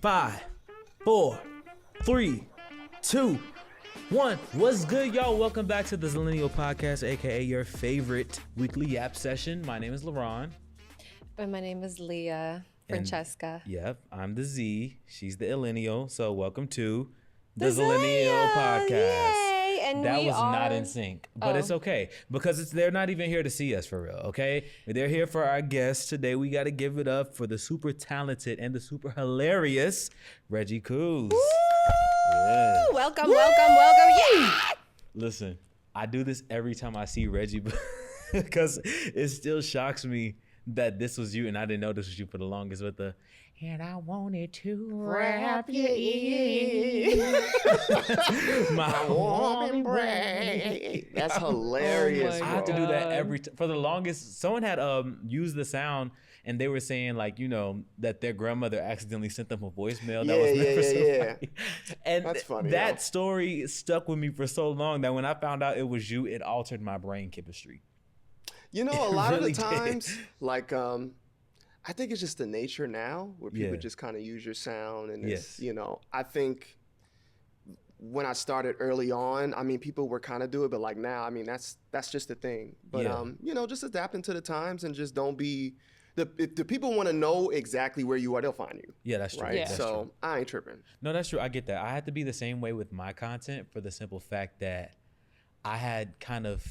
5, 4, 3, 2, 1. What's good, y'all? Welcome back to the Zillennial podcast, aka your favorite weekly yap session. My name is LaRon. And my name is Leah Francesca. Yep, I'm the Z. She's the Zillennial. So welcome to the Zillennial podcast. Yay! And that we was are... not in sync, but it's okay because they're not even here to see us for real, okay? They're here for our guests today. We got to give it up for the super talented and the super hilarious Reggie Couz. Yes. Welcome. Yeah! Listen, I do this every time I see Reggie because it still shocks me that this was you and I didn't know this was you for the longest with the and I wanted to wrap you in my warm embrace. That's hilarious. I have to do that every for the longest. Someone had used the sound and they were saying like, you know, that their grandmother accidentally sent them a voicemail that was meant for somebody. And that's funny. That story stuck with me for so long that when I found out it was you, it altered my brain chemistry. You know, a lot of the times, like, I think it's just the nature now where people just kind of use your sound. And it's, you know, I think when I started early on, I mean, people were kind of do it, but like now, I mean, that's just the thing. But, you know, just adapting to the times and just don't be, if the people want to know exactly where you are, they'll find you. Yeah, that's true. Right? Yeah. So that's true. I ain't tripping. No, that's true. I get that. I had to be the same way with my content for the simple fact that I had kind of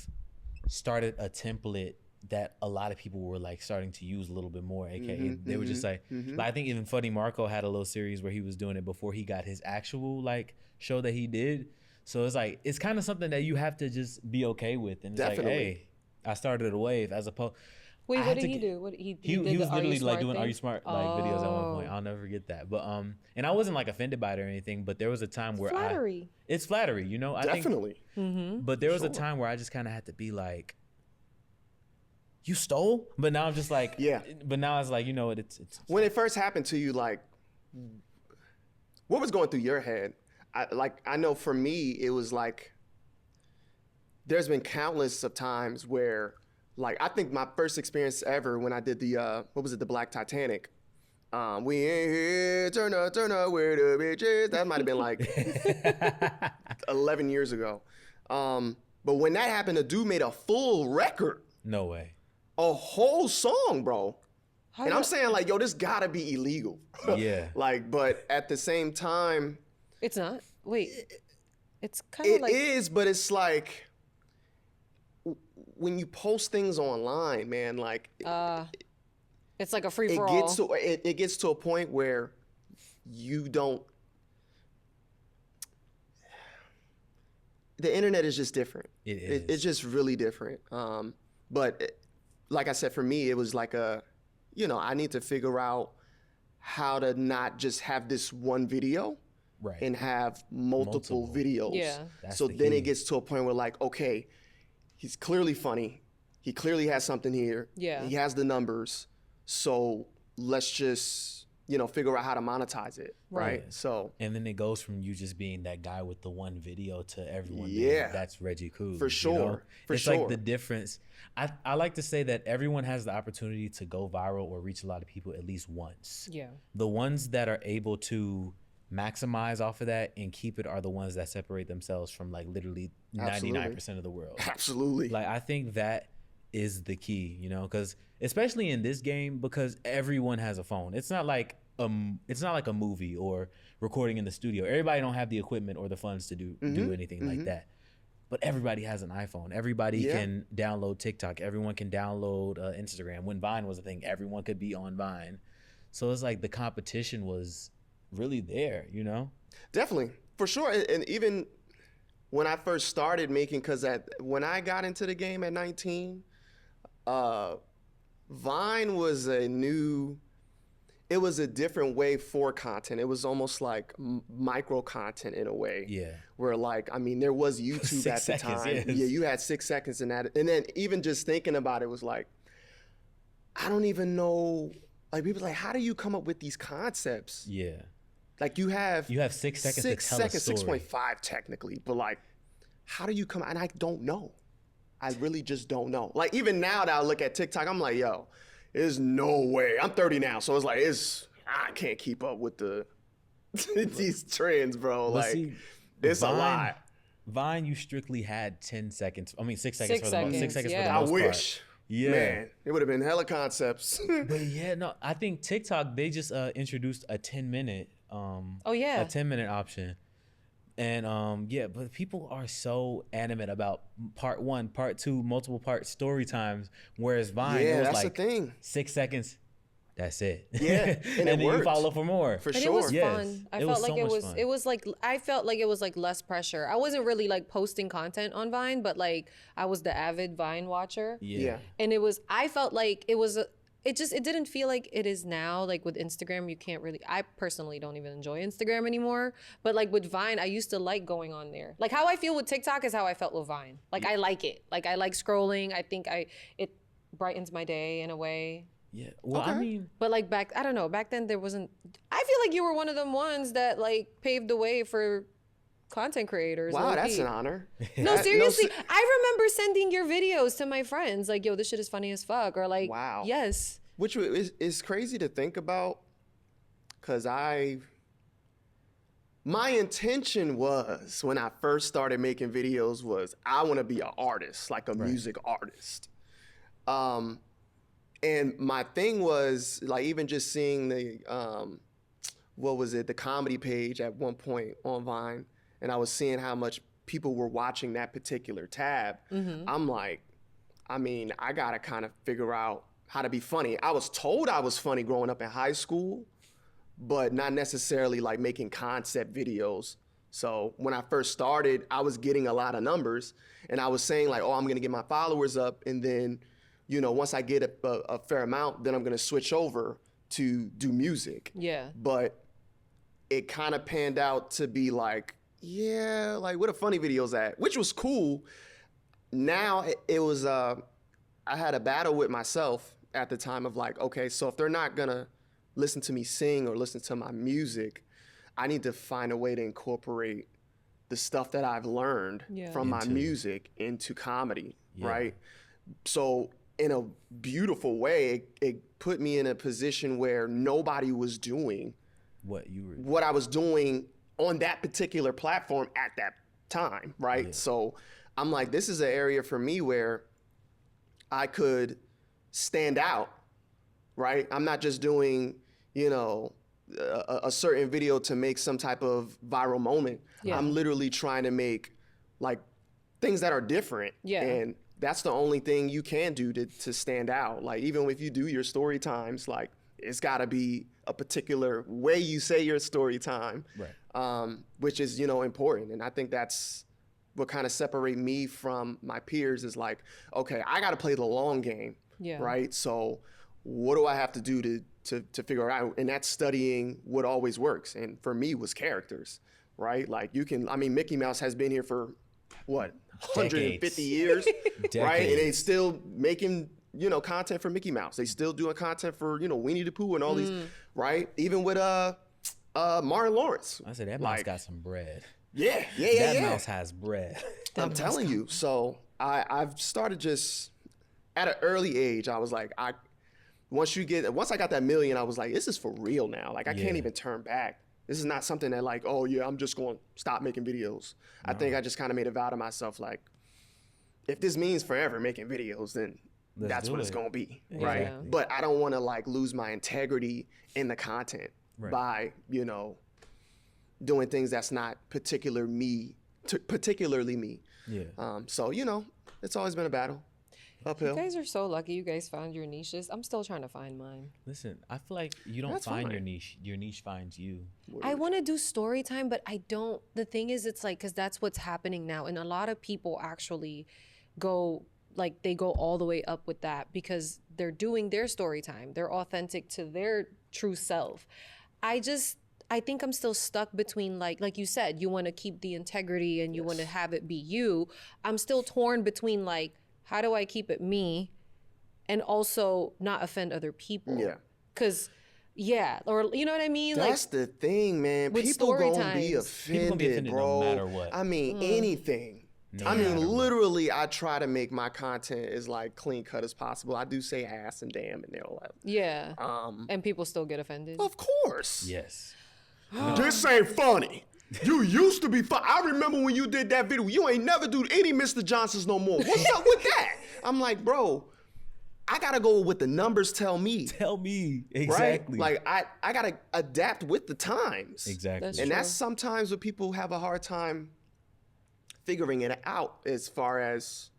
started a template that a lot of people were like starting to use a little bit more, aka they were just like, but I think even Funny Marco had a little series where he was doing it before he got his actual like show that he did. So it's like, it's kind of something that you have to just be okay with. And it's like, hey, I started a wave as opposed. Wait, what did he do? What he was literally like doing Are You Smart like videos at one point. I'll never forget that. But and I wasn't like offended by it or anything, but there was a time where it's flattery, you know? I Definitely. think, but there was a time where I just kind of had to be like, you stole? But now I'm just like, but now it's like, you know what, it's when it first happened to you, like, what was going through your head? I know for me, it was like, there's been countless of times where, like, I think my first experience ever when I did the, the Black Titanic. We ain't here, turn up, where the bitch is. That might have been like 11 years ago. But when that happened, a dude made a full record. No way. A whole song, bro. And I'm saying like, yo, this gotta be illegal. Yeah. Like, but at the same time. It's not. Wait. It's kind of like. It is, but it's like, when you post things online, man, like. It's like a free for all. It gets to a point where you don't. The internet is just different. It is. It's just really different. But like I said, for me, it was like you know, I need to figure out how to not just have this one video and have multiple videos. Yeah. So then it gets to a point where like, okay, he's clearly funny. He clearly has something here. Yeah. He has the numbers. So let's just, you know, figure out how to monetize it. Right. So. And then it goes from you just being that guy with the one video to everyone. Yeah. That's Reggie Couz. For sure. You know? It's like the difference. I like to say that everyone has the opportunity to go viral or reach a lot of people at least once. Yeah. The ones that are able to maximize off of that and keep it are the ones that separate themselves from like literally 99% of the world. Absolutely. Like I think that is the key, you know, because especially in this game, because everyone has a phone. It's not like a movie or recording in the studio. Everybody don't have the equipment or the funds to do anything like that. But everybody has an iPhone. Everybody can download TikTok. Everyone can download Instagram. When Vine was a thing, everyone could be on Vine. So it's like the competition was really there, you know? Definitely, for sure. And even when I first started making, because when I got into the game at 19, Vine was it was a different way for content. It was almost like micro content in a way. Yeah. Where like, I mean, there was YouTube at the time. Yes. Yeah, you had 6 seconds in that. And then even just thinking about it was like, I don't even know, like people like, how do you come up with these concepts? Yeah. Like you have 6 seconds to tell a story. 6.5 technically, but like, how do you come, and I don't know. I really just don't know. Like even now that I look at TikTok, I'm like, yo, there's no way. I'm 30 now, so it's like, I can't keep up with the these trends, bro. But Like, see, it's a lot. Vine, you strictly had 10 seconds. I mean, 6 seconds 6 for the most. 6 seconds, seconds for yeah. the I most part. wish. Yeah. Man, it would have been hella concepts. But yeah, no, I think TikTok, they just introduced a 10-minute Oh yeah. a 10-minute option. And yeah, but people are so animate about part 1, part 2, multiple part story times, whereas Vine, Yeah, it was that's the like thing. 6 seconds. That's it. Yeah, and it then you worked. follow for more. For But sure. it was Yes. fun. I It felt was like so it much was fun. it was like I felt like it was like less pressure. I wasn't really like posting content on Vine, but like I was the avid Vine watcher. Yeah. And I felt like it was it didn't feel like it is now. Like with Instagram, you can't really, I personally don't even enjoy Instagram anymore. But like with Vine, I used to like going on there. Like how I feel with TikTok is how I felt with Vine. Like I like it. Like I like scrolling. I think it brightens my day in a way. Yeah. Well, I Okay. mean, But like I don't know, back then there wasn't, I feel like you were one of them ones that like paved the way for content creators. Wow, low-key. that's an honor. No, That- seriously, se- I remember sending your videos to my friends, like, yo, this shit is funny as fuck, or like, Wow. yes. Which is crazy to think about, because my intention was, when I first started making videos, was I want to be an artist, like a music artist. And my thing was, like, even just seeing the, the comedy page at one point on Vine, and I was seeing how much people were watching that particular tab. I'm like, I mean, I gotta kind of figure out how to be funny. I was told I was funny growing up in high school, but not necessarily like making concept videos. So when I first started, I was getting a lot of numbers, and I was saying like, oh, I'm gonna get my followers up, and then, you know, once I get a fair amount, then I'm gonna switch over to do music. Yeah. But it kind of panned out to be like, yeah, like where the funny videos at, which was cool. Now it was, I had a battle with myself at the time of like, okay, so if they're not gonna listen to me sing or listen to my music, I need to find a way to incorporate the stuff that I've learned from my music into comedy, right? So in a beautiful way, it put me in a position where nobody was doing what I was doing on that particular platform at that time, right? Yeah. So I'm like, this is an area for me where I could stand out, right? I'm not just doing, you know, a certain video to make some type of viral moment. Yeah. I'm literally trying to make like things that are different. Yeah. And that's the only thing you can do to stand out. Like, even if you do your story times, like, it's gotta be a particular way you say your story time, Right. which is, you know, important. And I think that's what kind of separate me from my peers is like, okay, I gotta play the long game, right? So what do I have to do to figure it out? And that's studying what always works. And for me was characters, right? Like Mickey Mouse has been here for what, 150 years, right? And they still making, you know, content for Mickey Mouse. They still doing content for, you know, Winnie the Pooh and all these, right? Even with Martin Lawrence. I said that mouse got some bread. Yeah. That mouse has bread. I'm telling you. So I've started just at an early age. I was like, once I got that million, I was like, this is for real now. Like, I can't even turn back. This is not something that like, oh yeah, I'm just going to stop making videos. I think I just kind of made a vow to myself, like, if this means forever making videos, then that's what it's going to be, right? Exactly. But I don't want to like lose my integrity in the content by, you know, doing things that's not particularly me. Yeah. So, you know, it's always been a battle. Uphill. You guys are so lucky you guys found your niches. I'm still trying to find mine. Listen, I feel like you don't That's find fine. your niche. Your niche finds you. I want to do story time, but I don't. The thing is, it's like, because that's what's happening now. And a lot of people actually go, like, they go all the way up with that because they're doing their story time. They're authentic to their true self. I think I'm still stuck between, like you said, you want to keep the integrity and you want to have it be you. I'm still torn between, like, how do I keep it me and also not offend other people? Yeah. Because, or you know what I mean? That's the thing, man. with People story gonna be times. People gonna be offended, offended bro. no matter what. I mean, anything. No I mean, matter what. literally, I try to make my content as like clean cut as possible. I do say ass and damn and all that. Yeah. And people still get offended. Of course. Yes. There's this ain't funny. You used to be fun. I remember when you did that video. You ain't never do any Mr. Johnsons no more. What's up with that? I'm like, bro, I gotta go with what the numbers tell me. Tell me exactly. Right? Like I gotta adapt with the times. Exactly. That's And true. that's sometimes what people have a hard time figuring it out, as far as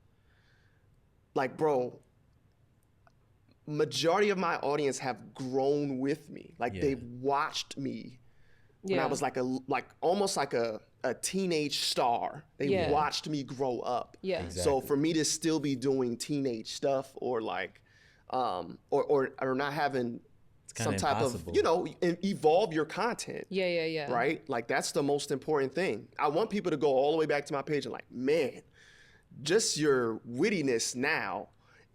like, bro, majority of my audience have grown with me. Like they've watched me when I was almost like a teenage star. They watched me grow up. Yeah. Exactly. So for me to still be doing teenage stuff, or like or not having some type impossible. of, evolve your content. Yeah. Right? Like that's the most important thing. I want people to go all the way back to my page and like, man, just your wittiness now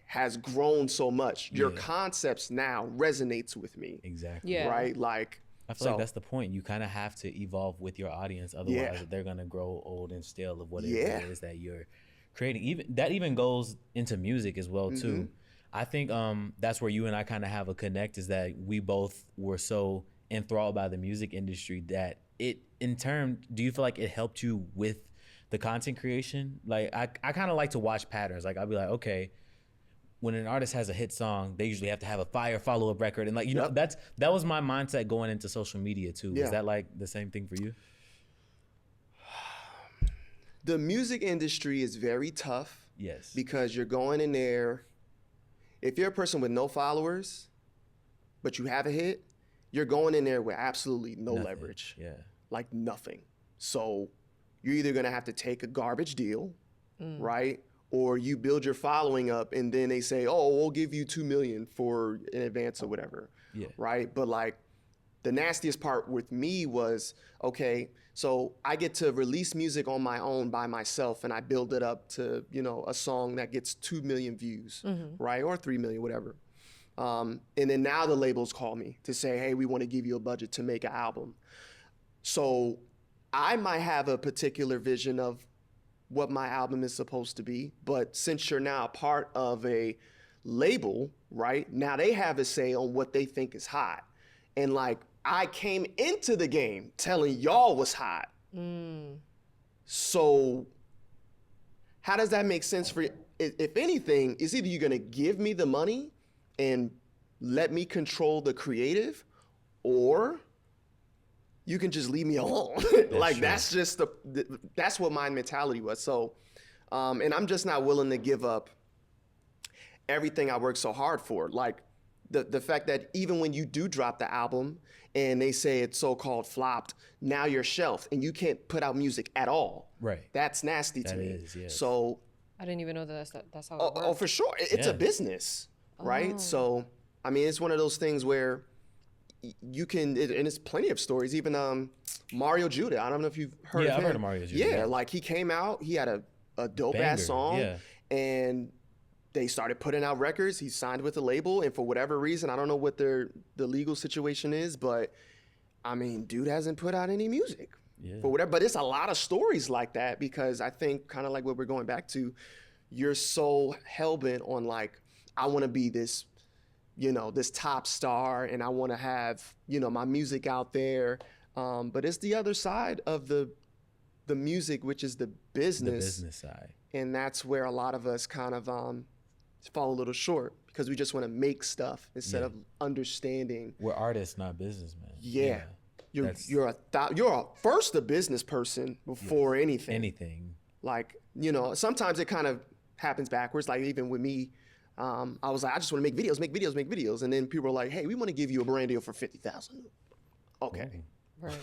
has grown so much. Your concepts now resonates with me. Exactly. Yeah. Right? Like, I feel like that's the point. You kind of have to evolve with your audience. Otherwise, they're going to grow old and stale of what it is that you're creating. Even goes into music as well, too. I think that's where you and I kind of have a connect, is that we both were so enthralled by the music industry that it, in turn, do you feel like it helped you with the content creation? Like, I kind of like to watch patterns. Like, I'll be like, okay, when an artist has a hit song, they usually have to have a fire follow-up record. And like, that was my mindset going into social media too. Yeah. Is that like the same thing for you? The music industry is very tough. Yes. Because you're going in there, if you're a person with no followers, but you have a hit, you're going in there with absolutely no leverage. Yeah. Like nothing. So you're either gonna have to take a garbage deal, right? Or you build your following up and then they say, oh, we'll give you $2 million for an advance or whatever. Yeah. Right? But like the nastiest part with me was, okay, so I get to release music on my own by myself and I build it up to, a song that gets 2 million views, right? Or 3 million, whatever. And then now the labels call me to say, hey, we want to give you a budget to make an album. So I might have a particular vision of what my album is supposed to be, but since you're now a part of a label, right? Now they have a say on what they think is hot. And like, I came into the game telling y'all what's hot. So how does that make sense for you? If anything, it's either you're gonna give me the money and let me control the creative, or you can just leave me alone. That's just that's what my mentality was. So, and I'm just not willing to give up everything I worked so hard for. Like the fact that even when you do drop the album and they say it's so-called flopped, now you're shelved and you can't put out music at all. Right. That's nasty to me. Is, yes. So I didn't even know that's how it works. oh, for sure. It's a business, right? So, I mean, it's one of those things where you can, and it's plenty of stories. Even Mario Judah, I don't know if you've heard of him. I've heard of Mario Judah. Yeah, like he came out, he had a dope-ass song, and they started putting out records. He signed with a label, and for whatever reason, I don't know what the legal situation is, but I mean, dude hasn't put out any music. For whatever, but it's a lot of stories like that, because I think kind of like what we're going back to, you're so hell-bent on like, I want to be this, this top star, and I want to have, my music out there. But it's the other side of the music, which is the business. The business side. And that's where a lot of us kind of fall a little short, because we just want to make stuff instead of understanding. We're artists, not businessmen. Yeah. You're first a business person before anything. Anything. Like, sometimes it kind of happens backwards. Like even with me, I was like, I just want to make videos. And then people are like, hey, we want to give you a brand deal for $50,000. Okay. Right.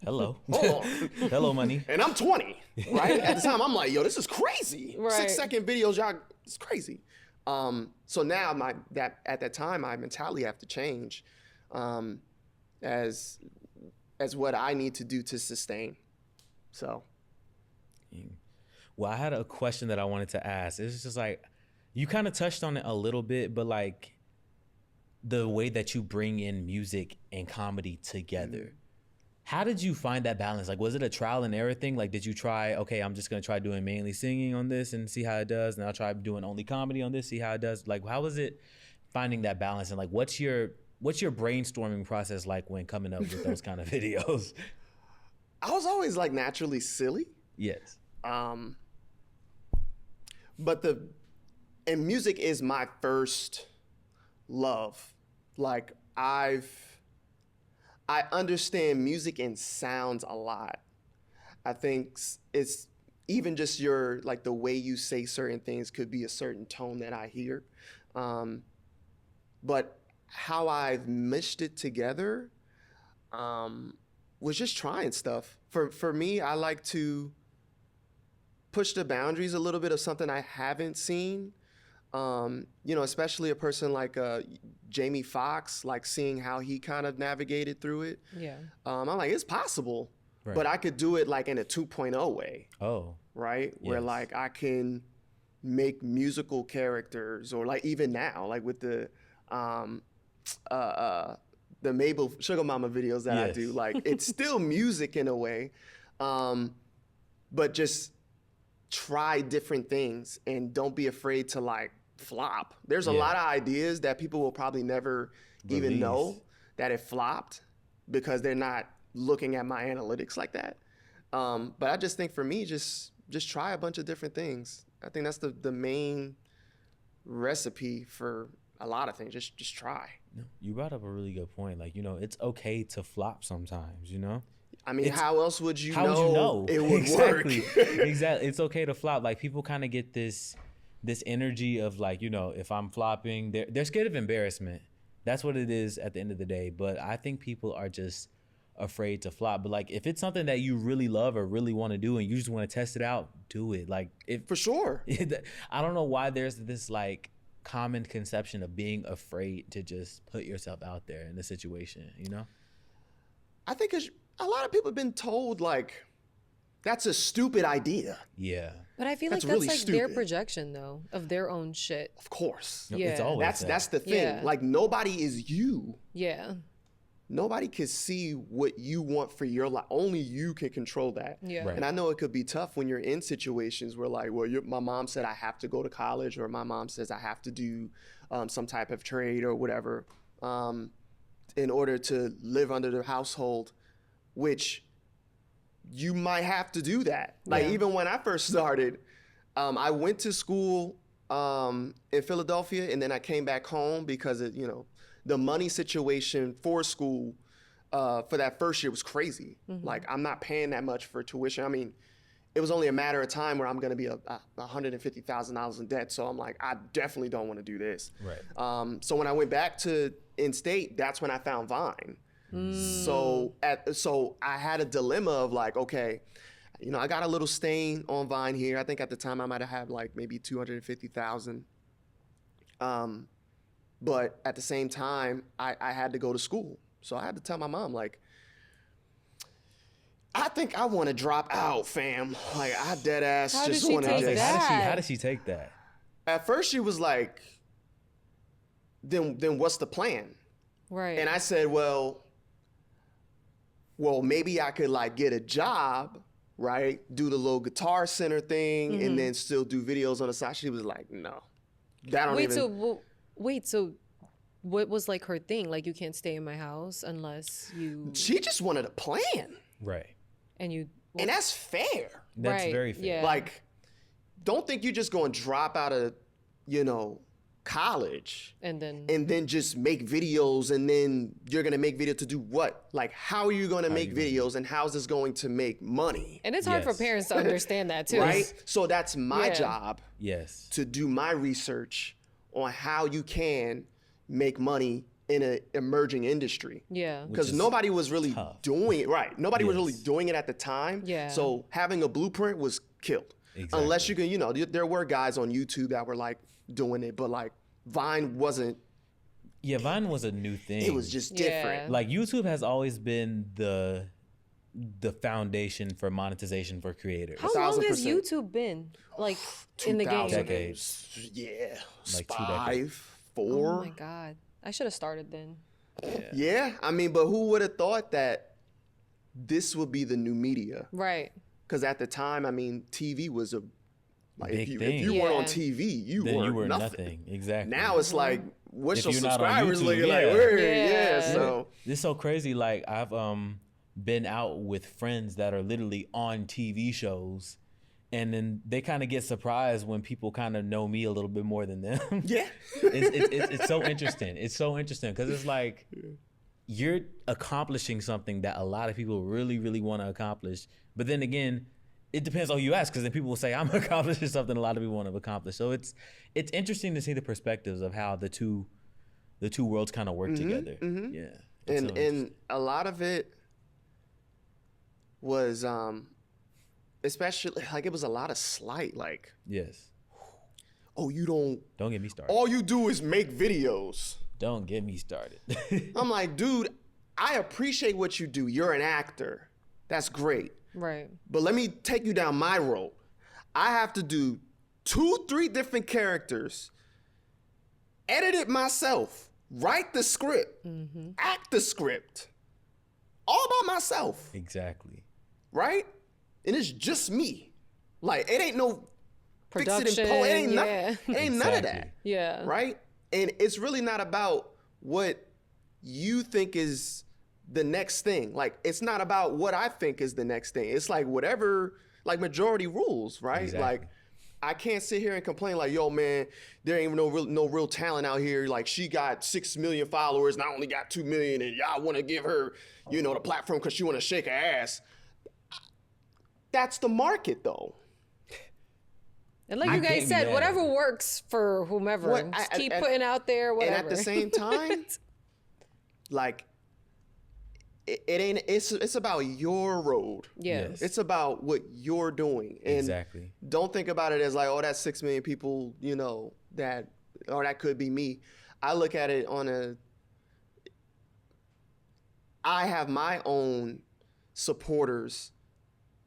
Hello. Hold on. Hello, money. And I'm 20, right? At the time, I'm like, yo, this is crazy. Right. 6-second videos, y'all, it's crazy. So now at that time, my mentality have to change as what I need to do to sustain. So. Well, I had a question that I wanted to ask. It's just like, you kind of touched on it a little bit, but like the way that you bring in music and comedy together. How did you find that balance? Like, was it a trial and error thing? Like, did you try, okay, I'm just going to try doing mainly singing on this and see how it does. And I'll try doing only comedy on this, see how it does. Like, how was it finding that balance? And like, what's your brainstorming process like when coming up with those kind of videos? I was always like naturally silly. Yes. But and music is my first love. Like I understand music and sounds a lot. I think it's even just your, like the way you say certain things could be a certain tone that I hear. But how I've meshed it together was just trying stuff. For me, I like to push the boundaries a little bit of something I haven't seen. Especially a person like Jamie Foxx, like seeing how he kind of navigated through it. Yeah. I'm like, it's possible, Right. but I could do it like in a 2.0 way, Oh. right? Where Yes. like I can make musical characters, or like even now, like with the Mabel Sugar Mama videos that I Yes. do, like it's still music in a way, but just try different things and don't be afraid to like flop. There's a Yeah. lot of ideas that people will probably never even know Release. that it flopped because they're not looking at my analytics like that. But I just think for me, just try a bunch of different things. I think that's the main recipe for a lot of things. Just try. No, you brought up a really good point. Like, it's okay to flop sometimes, I mean, It's- how else would you How know would you know? it would Exactly. work? Exactly. It's okay to flop. Like, people kind of get this energy of like, if I'm flopping, they're scared of embarrassment. That's what it is at the end of the day. But I think people are just afraid to flop. But like, if it's something that you really love or really want to do and you just want to test it out, do it. Like, For sure. I don't know why there's this like common conception of being afraid to just put yourself out there in a situation, I think a lot of people have been told like, that's a stupid idea. Yeah. But I feel That's like that's really like their stupid. projection though of their own shit. Of course. No, Yeah. It's always That's the thing. Yeah. Like nobody is you. Yeah. Nobody can see what you want for your life. Only you can control that. Yeah. Right. And I know it could be tough when you're in situations where like, well, my mom said I have to go to college, or my mom says I have to do some type of trade or whatever in order to live under the household, which you might have to do that. Like Yeah. even when I first started, I went to school in Philadelphia, and then I came back home because of, the money situation for school for that first year was crazy. Like I'm not paying that much for tuition. I mean, it was only a matter of time where I'm going to be $150,000 in debt. So I'm like, I definitely don't want to do this. Right. So when I went back to in-state, that's when I found Vine. So I had a dilemma of like, okay, I got a little stain on Vine here. I think at the time I might have had like maybe 250,000. But at the same time, I had to go to school. So I had to tell my mom, like, I think I want to drop out, fam. Like, I dead ass How did just she want to I was take like, just. that? how does she take that? At first, she was like, then what's the plan? Right. And I said, well, maybe I could like get a job, right? Do the little Guitar Center thing, and then still do videos on the side. She was like, no, that don't even. So what was like her thing? Like, you can't stay in my house unless you She just wanted a plan, Right. and you and that's fair. That's Right, very fair. yeah. Like, don't think you're just going to drop out of, college and then and then just make videos, and then you're going to make video to do what? Like, how are you going to make you gonna videos, and how's this going to make money? and it's hard for Yes. parents to understand that too. Right? So that's my Yeah. job Yes. to do my research on how you can make money in an emerging industry. Yeah. Because is nobody was really tough. doing it, right? Nobody was really Yes. doing it at the time. Yeah. So having a blueprint was killed. Exactly. Unless you can, there were guys on YouTube that were like doing it, but like Vine wasn't, Yeah, Vine was a new thing. it was just Yeah. different. like YouTube has always been the foundation for monetization for creators. How long has 1000%. YouTube been like in the game? 2000 Decades. Yeah. Like 2 5, decades. 4. Oh my god, I should have started then. Yeah. I mean, but who would have thought that this would be the new media? Right. Because at the time, I mean, TV was a like Big if thing. you weren't on Yeah. TV, you Then weren't you were nothing. nothing. Exactly. Now it's like, what's If your you're not on subscribers YouTube, looking like? yeah. Where? Yeah. Yeah. So This is so crazy. Like I've been out with friends that are literally on TV shows, and then they kind of get surprised when people kind of know me a little bit more than them. Yeah. It's so interesting. It's so interesting because it's like you're accomplishing something that a lot of people really, really want to accomplish. But then again, it depends on who you ask, because then people will say I'm accomplishing something a lot of people want to accomplish. So it's interesting to see the perspectives of how the two worlds kind of work together. Yeah. And a lot of it was especially like it was a lot of slight, like, yes. oh, Don't get me started. all you do is make videos. Don't get me started. I'm like, dude, I appreciate what you do. You're an actor. That's great. Right. But let me take you down my road. I have to do 2-3 different characters, edit it myself, write the script, act the script, all by myself, Exactly. right? And it's just me. Like, it ain't no Production. fix it and it ain't, Yeah. it ain't none of that, Yeah. right? And it's really not about what you think is the next thing. Like, it's not about what I think is the next thing. It's like whatever, like majority rules, right? Exactly. Like, I can't sit here and complain like, yo, man, there ain't no real talent out here. Like, she got 6 million followers and I only got 2 million, and y'all want to give her, the platform because she want to shake her ass. That's the market, though. And like I you can't guys be said, mad. whatever works for whomever, What- just I- keep I- putting out there, whatever. And at the same time, like, it ain't. It's about your road. yeah. Yes. It's about what you're doing. And Exactly. don't think about it as like, oh, that's 6 million people, that could be me. I look at it I have my own supporters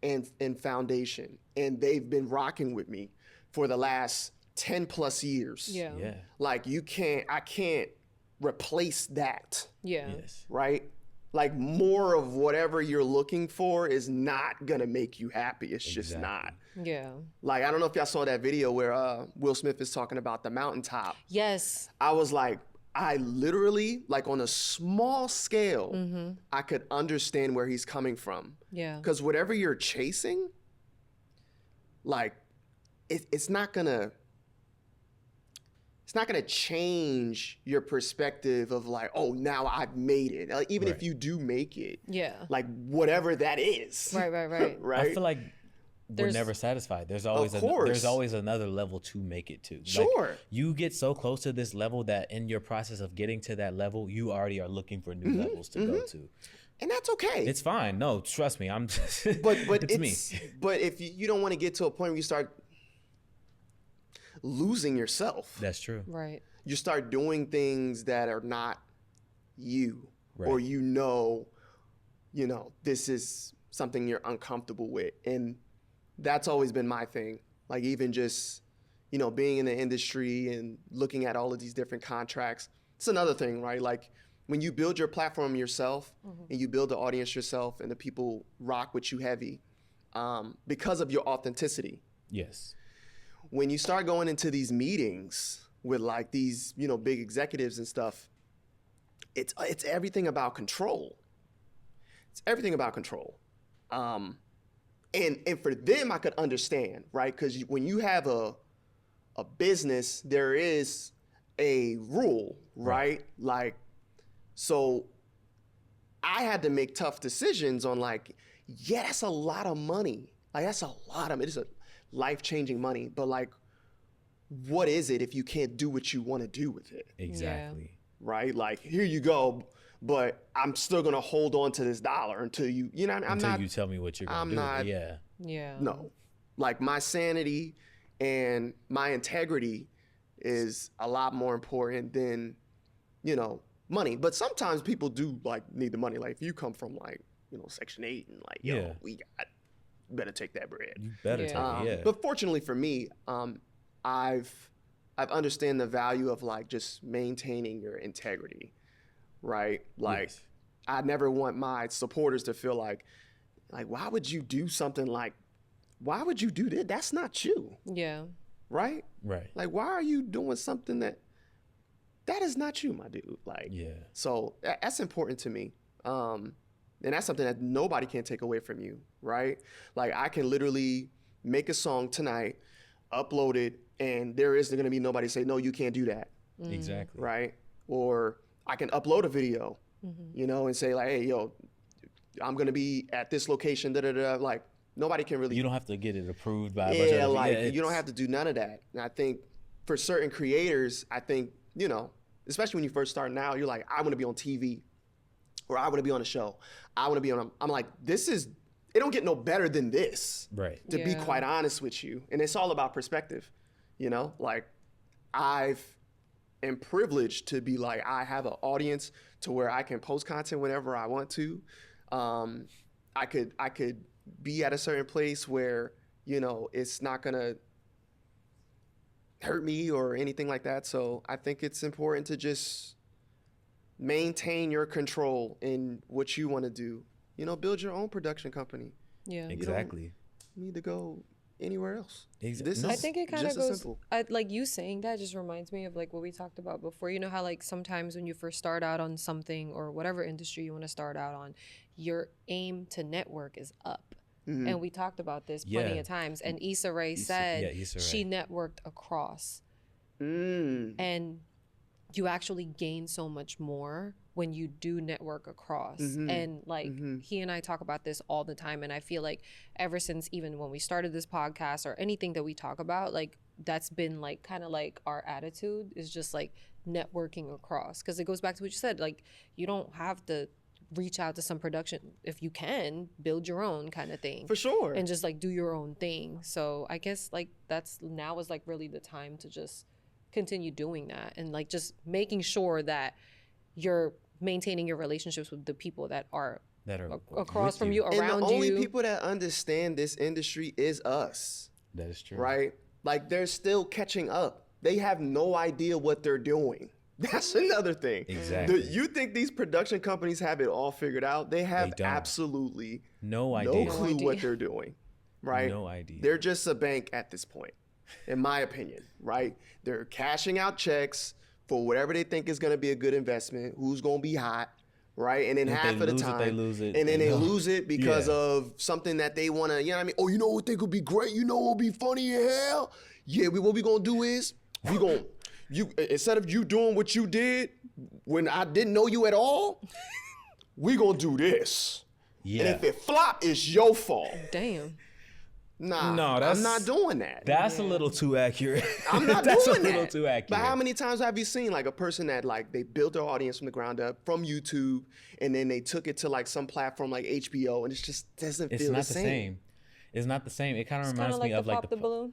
and foundation, and they've been rocking with me for the last 10 plus years. Yeah. Yeah. Like, I can't replace that, Yeah. Yes. right? Like, more of whatever you're looking for is not gonna make you happy. It's just Exactly. not. Yeah. Like, I don't know if y'all saw that video where Will Smith is talking about the mountaintop. Yes. I was like, I literally, like, on a small scale, I could understand where he's coming from. Yeah. Because whatever you're chasing, like, it's not gonna change your perspective of like, oh, now I've made it. Like, even if Right. you do make it, Yeah. like, whatever that is. Right. Right? I feel like we're There's- never satisfied. There's always course. there's always another level to make it to. Like, Sure. you get so close to this level that in your process of getting to that level, you already are looking for new levels to go to. And that's okay. It's fine. No, trust me. I'm but it's me. But if you don't want to get to a point where you start losing yourself, That's true. Right. you start doing things that are not you, or Right. this is something you're uncomfortable with. And that's always been my thing. Like, even just, being in the industry and looking at all of these different contracts, it's another thing, right? Like, when you build your platform yourself and you build the audience yourself and the people rock with you heavy, because of your authenticity. Yes. When you start going into these meetings with like these, big executives and stuff, it's everything about control. It's everything about control. And for them, I could understand, right? Because when you have a business, there is a rule, right? Like, so I had to make tough decisions on like, yeah, that's a lot of money. Like, that's a lot of it. It's a life-changing money. But like, what is it if you can't do what you want to do with it, Exactly. right? Like, here you go, but I'm still gonna hold on to this dollar until you, Until you tell me what you're gonna do. not- Yeah. Yeah. No, like, my sanity and my integrity is a lot more important than, money. But sometimes people do like need the money. Like, if you come from like, Section 8 and like, yo, Yeah. we better take that bread. You better Yeah. take it. Yeah. But fortunately for me, I've understand the value of like just maintaining your integrity, right? Like, Yes. I never want my supporters to feel like, why would you do something like, why would you do that? That's not you, Yeah. right? Right. Like, why are you doing something that is not you, my dude? Like, Yeah. so that's important to me. And that's something that nobody can take away from you, right? Like I can literally make a song tonight, upload it, and there isn't gonna be nobody say, no, you can't do that, Exactly. right? Or I can upload a video, you know, and say like, hey, yo, I'm gonna be at this location, da da da. Like nobody can really. You don't have to get it approved by a bunch of other like you don't have to do none of that. And I think for certain creators, I think, you know, especially when you first start now, you're like, I want to be on TV, or I want to be on a show. I want to be on. I'm like, it don't get no better than this. Right. To be quite honest with you, and it's all about perspective. You know, like am privileged to be like, I have an audience to where I can post content whenever I want to. I could be at a certain place where, you know, it's not gonna hurt me or anything like that. So I think it's important to just maintain your control in what you want to do. You know, build your own production company. Yeah. Exactly. You need to go anywhere else. Exactly. I think it kind of just as goes, simple. like you saying that just reminds me of like what we talked about before. You know how like sometimes when you first start out on something or whatever industry you want to start out on, your aim to network is up. And we talked about this plenty of times. And Issa Rae said she networked across. And you actually gain so much more when you do network across. And like he and I talk about this all the time. And I feel like ever since even when we started this podcast or anything that we talk about, like that's been like kind of like our attitude is just like networking across. Because it goes back to what you said, like you don't have to reach out to some production. If you can, build your own kind of thing. For sure. And just like do your own thing. So I guess like that's now is like really the time to just continue doing that and like just making sure that you're maintaining your relationships with the people that are across from you, around you. And the only people that understand this industry is us. That is true. Right? Like they're still catching up. They have no idea what they're doing. That's another thing. Exactly. You think these production companies have it all figured out? They have absolutely no idea. No clue what they're doing. Right? No idea. They're just a bank at this point, in my opinion, right? They're cashing out checks for whatever they think is going to be a good investment, who's going to be hot, right? And then half of the time, they lose it. And then they lose it because of something that they want to, you know what I mean? Oh, you know what they could be great? You know what would be funny as hell? Yeah, what we going to do is, we going to, instead of you doing what you did when I didn't know you at all, we going to do this. Yeah. And if it flop, it's your fault. Damn. Nah, no, I'm not doing that. That's a little too accurate. I'm not that's doing that. That's a little too accurate. But how many times have you seen like a person that like they built their audience from the ground up from YouTube and then they took it to like some platform like HBO and it just doesn't feel the same. It's not the same. It kind of It's reminds me of like Pop the Balloon.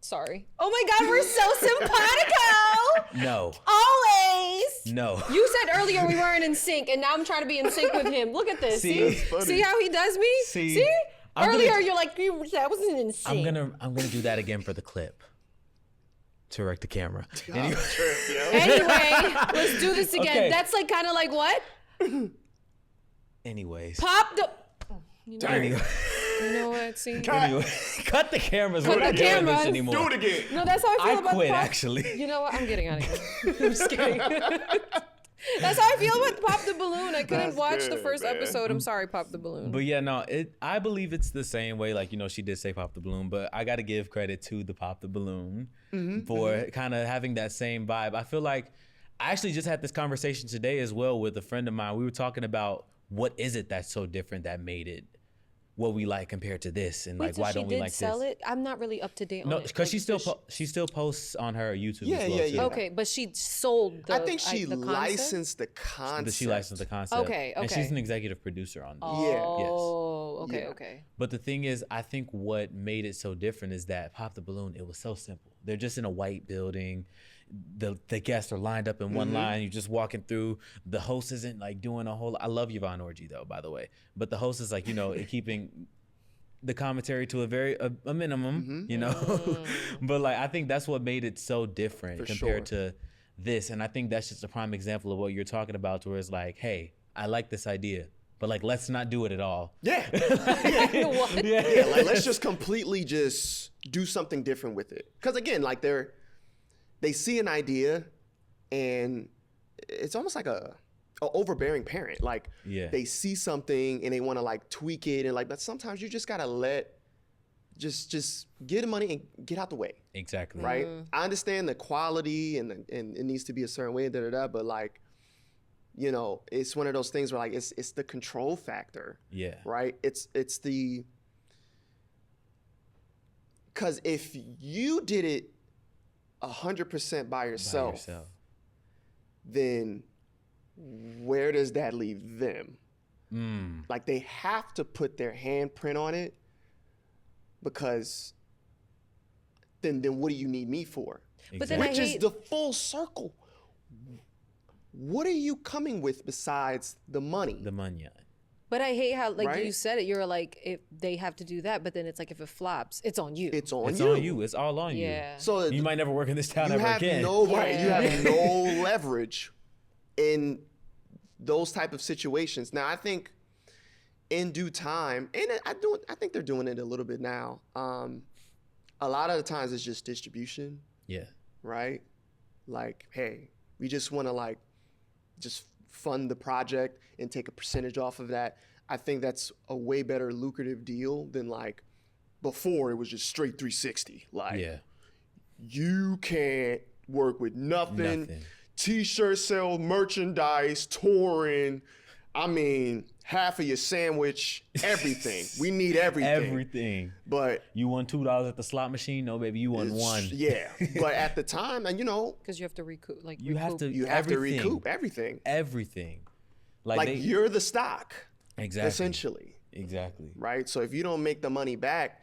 Sorry. Oh my God, we're so simpatico. No. Always. No. You said earlier we weren't in sync, and now I'm trying to be in sync with him. Look at this. See how he does me? See? Earlier you're like, that wasn't in sync. I'm gonna do that again for the clip. To wreck the camera. Anyway, let's do this again. Okay. That's like kind of like what? Anyways. Pop the. You know, anyway. You know what? See. Anyway, cut the cameras. Cut the cameras. This anymore. Do it again. No, that's how I feel about quit, the pop. actually. You know what? I'm getting out of here. I'm just kidding. That's how I feel about Pop the Balloon. I couldn't watch the first episode. I'm sorry, Pop the Balloon. But yeah, no, I believe it's the same way. Like, you know, she did say Pop the Balloon, but I got to give credit to the Pop the Balloon for kind of having that same vibe. I feel like I actually just had this conversation today as well with a friend of mine. We were talking about what is it that's so different that made it what we like compared to this, and like why don't we like this? Sell it? I'm not really up to date on it. No, because she still posts on her YouTube. Yeah, as well, yeah. Okay, but she sold the. I think she licensed the concept. She licensed the concept. Okay. And she's an executive producer on this. Oh, yes. Okay. But the thing is, I think what made it so different is that Pop the Balloon, it was so simple. They're just in a white building. The guests are lined up in one line. You're just walking through. The host isn't like doing a whole. I love Yvonne Orji though, by the way. But the host is like, you know, keeping the commentary to a minimum, you know. But like I think that's what made it so different compared to this. And I think that's just a prime example of what you're talking about, where it's like, hey, I like this idea, but like let's not do it at all. Yeah. Yeah, like let's just completely just do something different with it. Because again, like they see an idea and it's almost like a overbearing parent. Like Yeah. they see something and they want to like tweak it and like, but sometimes you just gotta just get the money and get out the way. Exactly. Right. I understand the quality and it needs to be a certain way, but like, you know, it's one of those things where like it's the control factor. Yeah. Right. It's the, because if you did it 100% by yourself, then where does that leave them? Like they have to put their handprint on it, because then what do you need me for? But then Which is the full circle. What are you coming with besides the money? The money. But I hate how, like, Right? you said it. You're like, if they have to do that, but then it's like, if it flops, it's on you. It's on It's you. on you. It's all on you. Yeah. So You might never work in this town you ever have again. no right. You Yeah. have no leverage in those type of situations. Now, I think in due time, and I think they're doing it a little bit now. A lot of the times it's just distribution, Yeah. right? Like, hey, we just want to like just fund the project and take a percentage off of that. I think that's a way better lucrative deal than like before it was just straight 360. Like, Yeah. you can't work with nothing. Nothing. T-shirt sales, merchandise, touring. I mean, half of your sandwich, everything. We need everything. Everything. But You won $2 at the slot machine? No, baby, you won one. yeah. But at the time, and you know, Because you have to recoup. Like, You have to. you have everything. to recoup everything. Everything. Like you're the stock, exactly. essentially, Exactly. right? So if you don't make the money back,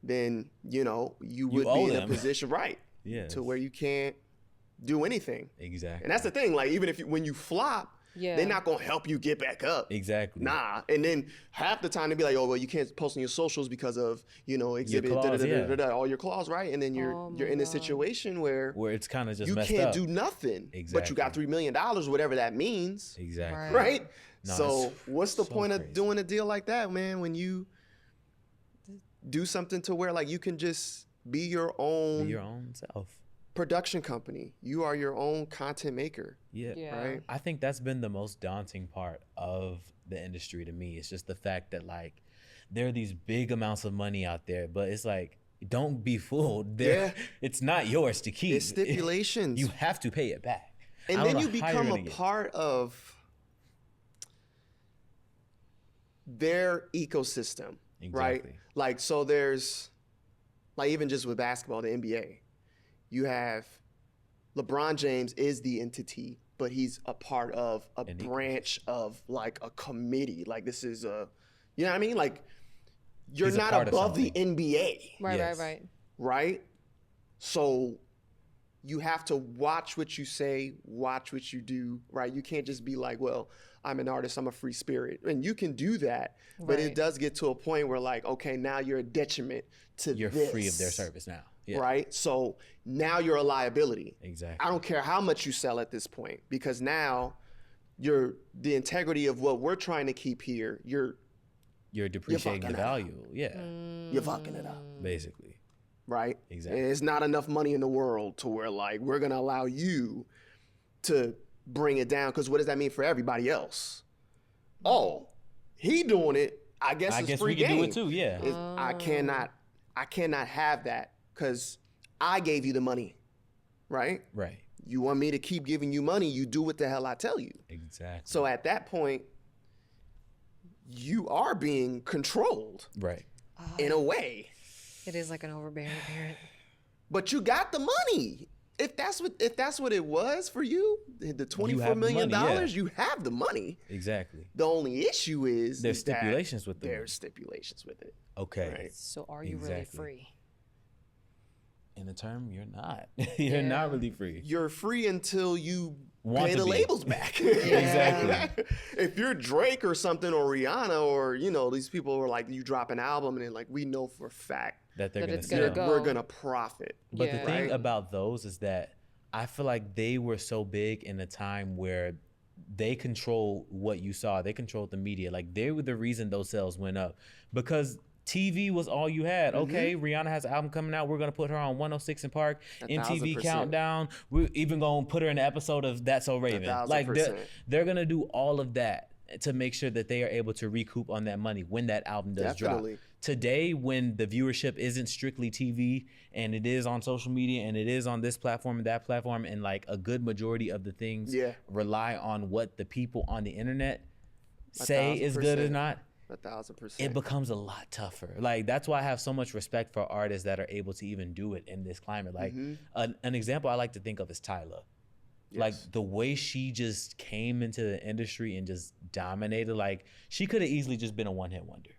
then you know you would owe be in a them. position, right? Yeah. To where you can't do anything. Exactly. And that's the thing. Like even if when you flop, Yeah. they're not gonna help you get back up. Exactly. Nah. And then half the time they be like, oh well, you can't post on your socials because of exhibit clause, all your clause, right? And then you're in a situation where it's kind of just you messed can't up. do nothing. But Exactly. you got $3 million, whatever that means. Exactly. Right. Right? No, So it's what's the so point crazy. of doing a deal like that, man, when you do something to where like you can just be your own Be your own self. production company. You are your own content maker. Yeah. Yeah. Right? I think that's been the most daunting part of the industry to me. It's just the fact that like there are these big amounts of money out there, but it's like don't be fooled. Yeah. It's not yours to keep. It's stipulations. You have to pay it back. And I don't then know you how you're become gonna a get it. part of their ecosystem, right? Exactly. Like, so there's, like, even just with basketball, the NBA, you have LeBron James is the entity, but he's a part of a An branch of, like, a committee. Like, this is a, you know what I mean? Like, you're He's a not part of above the something. NBA, Right, Yes. right. right? So you have to watch what you say, watch what you do, right? You can't just be like, well, I'm an artist, I'm a free spirit. And you can do that, but it Right. does get to a point where like, okay, now you're a detriment to You're this, free of their service now. Yeah. right? So now you're a liability. Exactly. I don't care how much you sell at this point, because now the integrity of what we're trying to keep here, you're depreciating the fucking it up. value. Yeah. you're fucking it up. Basically. Right? Exactly. And it's not enough money in the world to where like we're gonna allow you to bring it down, because what does that mean for everybody else? Oh, he doing it. I guess I it's guess free we can game. do it too. Yeah. I cannot have that because I gave you the money, right? Right. You want me to keep giving you money, you do what the hell I tell you. Exactly. So at that point, you are being controlled Right. in a way. It is like an overbearing parent. But you got the money. If that's what it was for you, the have $24 the million, money, yeah. you have the money. Exactly. The only issue is There's that stipulations with the there's money. stipulations with it. Okay. Right. So are you really Exactly. free? In the term, you're not. You're not really free. You're free until you Want pay to the be. labels back. Exactly. If you're Drake or something, or Rihanna, or these people are like, you drop an album and then like we know for a fact That they're That gonna it's sell. gonna go. we're gonna profit. But Yeah. the thing Right. about those is that I feel like they were so big in a time where they control what you saw. They controlled the media. Like they were the reason those sales went up, because TV was all you had. Okay, Rihanna has an album coming out. We're gonna put her on 106 in Park, MTV 1000%. Countdown. We're even gonna put her in an episode of That's So Raven. Like 1000%. they're gonna do all of that to make sure that they are able to recoup on that money when that album does Definitely. drop. Today, when the viewership isn't strictly TV and it is on social media and it is on this platform and that platform, and like a good majority of the things rely on what the people on the internet say is good or not, 1000%. it becomes a lot tougher. Like, that's why I have so much respect for artists that are able to even do it in this climate. Like, an example I like to think of is Tyla. Yes. Like, the way she just came into the industry and just dominated, like, she could have easily just been a one-hit wonder.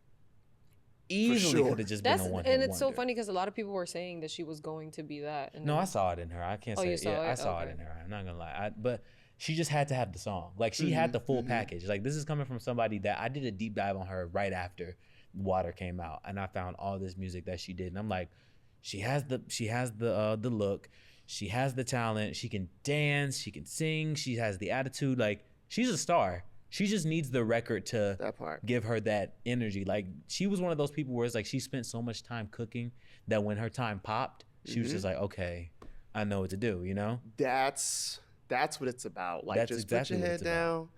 Easily sure. could have just been a one-hit wonder. And it's so funny because a lot of people were saying that she was going to be that. And No, then- I saw it in her. I can't Oh, say you saw yeah, it? I saw it Okay. in her. I'm not gonna lie. But she just had to have the song. Like, she had the full package. Like, this is coming from somebody that I did a deep dive on her right after Water came out, and I found all this music that she did, and I'm like, she has the look, she has the talent, she can dance, she can sing, she has the attitude. Like, she's a star. She just needs the record to That part. give her that energy. Like, she was one of those people where it's like she spent so much time cooking that when her time popped, she was just like, okay, I know what to do, you know? That's what it's about. Like, That's just exactly put your what head it's about. down,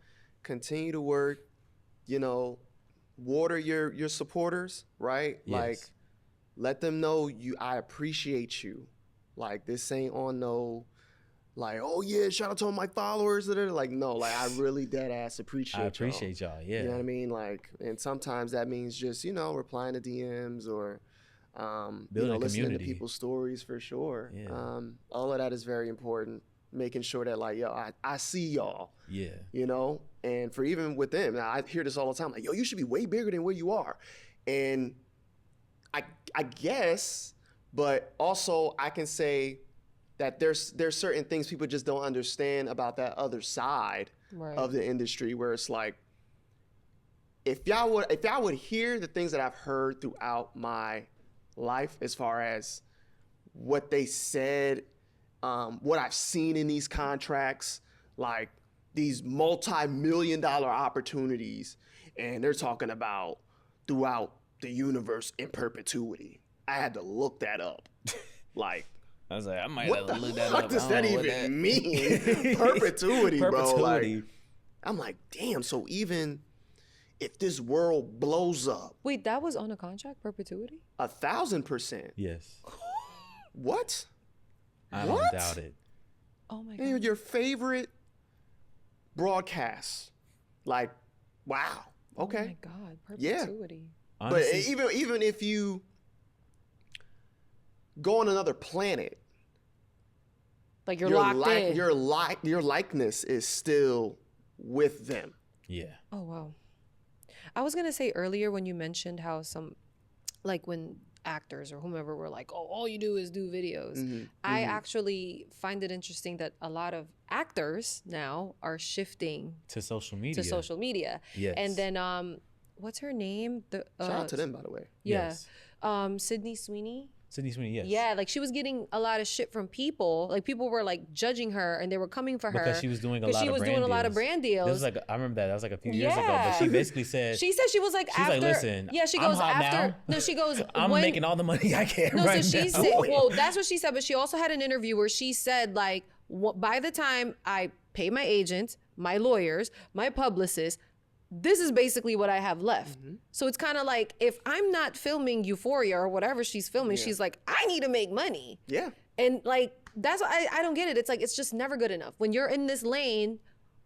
continue to work, you know, water your supporters, right? Yes. Like, let them know I appreciate you. Like, this ain't on no, like, oh yeah, shout out to all my followers that are like, no, like, I really dead ass appreciate I y'all. appreciate y'all, yeah. You know what I mean? Like, and sometimes that means just, you know, replying to DMs or, Building a listening to community. people's stories for sure. Yeah. All of that is very important. Making sure that, like, yo, I see y'all, Yeah. you know? And for even with them, now I hear this all the time, like, yo, you should be way bigger than where you are. And I guess, but also I can say that there's certain things people just don't understand about that other side Right. of the industry, where it's like, if y'all would hear the things that I've heard throughout my life as far as what they said, what I've seen in these contracts, like these multi-million-dollar opportunities, and they're talking about throughout the universe in perpetuity. I had to look that up. Like, I was like, I might what have the to look that fuck up. does I that don't know what even mean? Perpetuity, bro. Like, Perpetuity. I'm like, damn, so even if this world blows up Wait, that was on a contract, perpetuity? 1,000%, Yes. what? I What? don't doubt it. Oh my And god. your favorite broadcasts, like, wow, Oh okay. my god, Yeah. perpetuity. Honestly, But even if you go on another planet, Like you're locked in. your likeness is still with them. yeah. Oh wow. I was gonna say earlier when you mentioned how some, like when actors or whomever were like, oh, all you do is do videos. I actually find it interesting that a lot of actors now are shifting To social media. to social media. Yes. And then what's her name? The Shout out to them, by the way. Yeah. Yes. Sydney Sweeney. Sydney Sweeney, yes. Yeah, like she was getting a lot of shit from people. Like people were like judging her and they were coming for her Because she was doing a because lot she of was brand doing a lot deals. of brand This deals. was like, I remember that. That was like a few years ago. But Yeah. she basically said, She said she was like She's like, after. "Listen, yeah, she I'm goes hot after. now. No, she goes. I'm when, making all the money I can No, right so she now. said. Well, that's what she said. But she also had an interview where she said like, by the time I pay my agent, my lawyers, my publicist, this is basically what I have left. So it's kind of like if I'm not filming Euphoria or whatever she's filming, she's like, I need to make money. Yeah. And like that's why I don't get it. It's like it's just never good enough. When you're in this lane,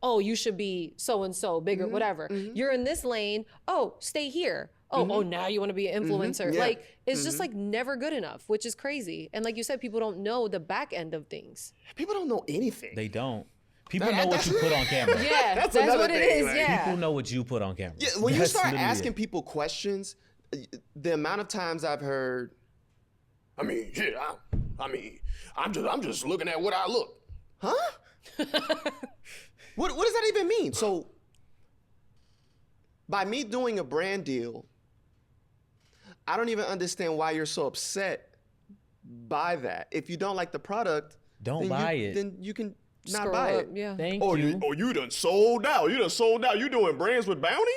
oh, you should be so and so bigger, whatever. You're in this lane, oh, stay here. Oh, now you want to be an influencer. Yeah. Like it's just like never good enough, which is crazy. And like you said, people don't know the back end of things. People don't know anything. They don't. People know what you put on camera. Yeah, That's that's another what it thing, is. like, Yeah. People know what you put on camera. Yeah, when you That's start literally asking it. people questions, the amount of times I've heard, I mean, shit, I'm just looking at what I look. Huh? What does that even mean? So by me doing a brand deal, I don't even understand why you're so upset by that. If you don't like the product, Don't then buy it. Then you can not Scroll buy up, it. Yeah. Thank Oh, you. you done sold out. You done sold out. You doing brands with Bounty?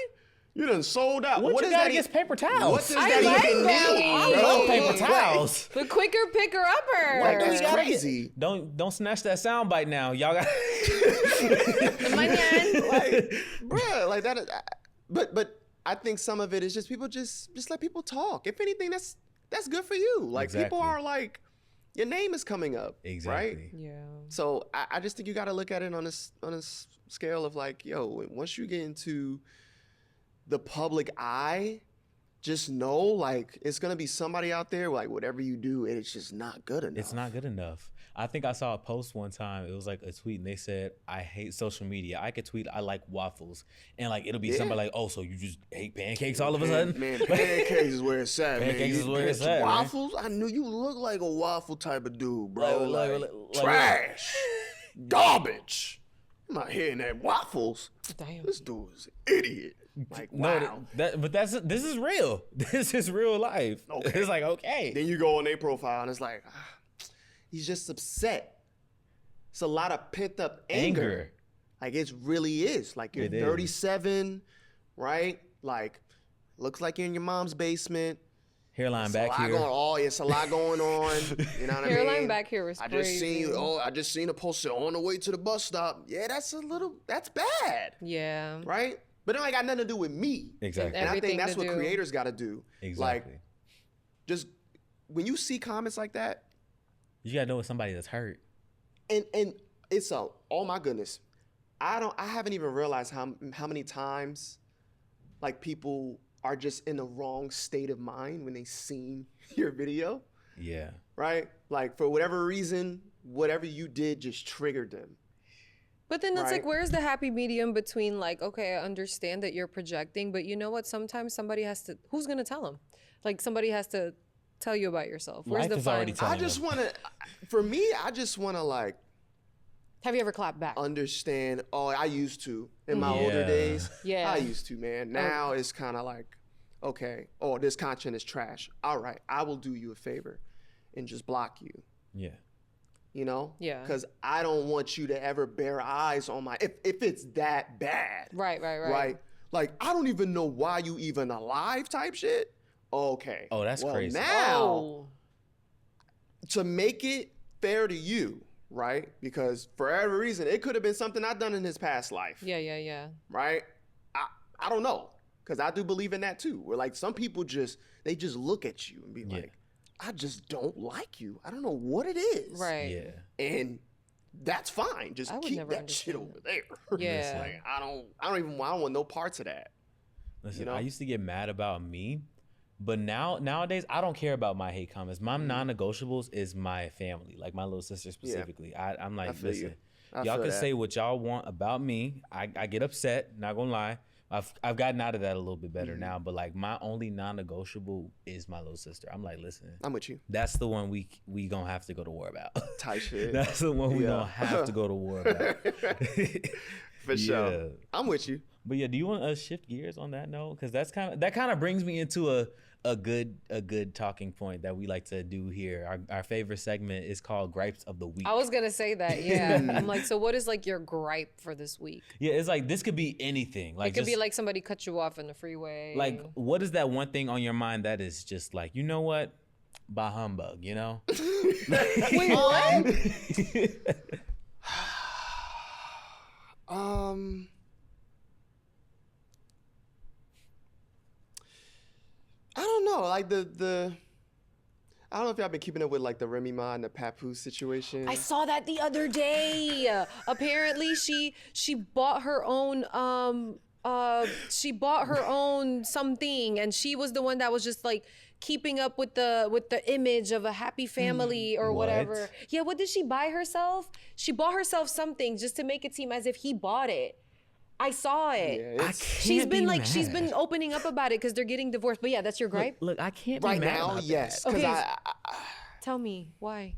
You done sold out. What you does got that against even- paper towels? What does I that like even them. mean? I bro? love paper Like, towels. The quicker picker upper. Like, that's gotta crazy. Don't snatch that sound bite now. Y'all got Mañana. Like, bruh, like that. But I think some of it is just people just let people talk. If anything, that's good for you. Like Exactly. people are like, your name is coming up, Exactly. right? Yeah. So I just think you got to look at it on a scale of like, yo, once you get into the public eye, just know like it's gonna be somebody out there like whatever you do, it's just not good enough. It's not good enough. I think I saw a post one time. It was like a tweet, and they said, "I hate social media. I could tweet I like waffles, and like it'll be somebody like, oh, so you just hate pancakes all of a sudden? Man, pancakes is where it's at, man. Pancakes is where it's at, man. Waffles? I knew you look like a waffle type of dude, bro. Like, Trash. Garbage. I'm not hearing that waffles. Damn. This dude is an idiot. Like, wow. No, but this is real. This is real life. Okay. It's like, okay. Then you go on their profile and it's like, he's just upset. It's a lot of pent up anger. Like it really is. Like you're It is. 37, right? Like looks like you're in your mom's basement. Hairline It's back a lot here. going on. It's a lot going on. You know what I mean? Hairline back here was I just crazy. I just seen a poster on the way to the bus stop. Yeah, that's bad, Yeah. right? But it ain't got nothing to do with me. Exactly. And I Everything think that's to what do. creators got to do. Exactly. Like, just when you see comments like that, You gotta know it's somebody that's hurt. and it's oh my goodness, I haven't even realized how many times like people are just in the wrong state of mind when they seen your video, Yeah. right? Like for whatever reason, whatever you did just triggered them. But then it's Right. like, where's the happy medium between like, okay, I understand that you're projecting, but you know what? Sometimes somebody has to, who's going to tell them? Like somebody has to tell you about yourself. Where's Life the is already fine? telling I just them. want to, for me, I just want to like Have you ever clapped back? understand. Oh, I used to in my older Yeah. days. Yeah. I used to, man. Now it's kind of like, okay, oh, this content is trash. All right, I will do you a favor and just block you. Yeah. You know? Yeah. Because I don't want you to ever bear eyes on my, if it's that bad. Right. Right? Like, I don't even know why you even alive type shit. Okay. Oh, that's crazy. Now, Oh. to make it fair to you, right? Because for every reason, it could have been something I've done in his past life. Yeah. Right? I don't know. Because I do believe in that too. Where like some people they just look at you and be Yeah. like, I just don't like you. I don't know what it is. Right. Yeah. And that's fine. Just I would keep never that shit understand over there. Yeah. Like, I don't want no parts of that. Listen, You know? I used to get mad about me, but nowadays I don't care about my hate comments. My non-negotiables is my family, like my little sister specifically. I'm like, feel you. listen, I y'all feel can that. say what y'all want about me. I get upset, not gonna lie. I've gotten out of that a little bit better now, but like my only non-negotiable is my little sister. I'm like, listen, I'm with you. that's the one we gonna have to go to war about. Type shit. That's the one we Yeah. gonna have to go to war about. For sure. Yeah. I'm with you. But yeah, do you want to shift gears on that note? Because that kind of brings me into a good talking point that we like to do here. Our favorite segment is called Gripes of the Week. I was going to say that. Yeah. I'm like, so what is like your gripe for this week? Yeah, it's like this could be anything. Like It could be just- like somebody cut you off in the freeway. like what is that one thing on your mind that is just like, you know what? Bah humbug, you know? Wait, what? I don't know. Like the I don't know if y'all been keeping up with like the Remy Ma and the Papoose situation. I saw that the other day. Apparently she bought her own something, and she was the one that was just like keeping up with the image of a happy family or What? whatever. Yeah, what did she buy herself? She bought herself something just to make it seem as if he bought it. I saw it. Yeah, it's- She's been opening up about it because they're getting divorced. But yeah, that's your gripe. Look, I can't right be mad now, about yes. that. Because Okay. I Tell me why.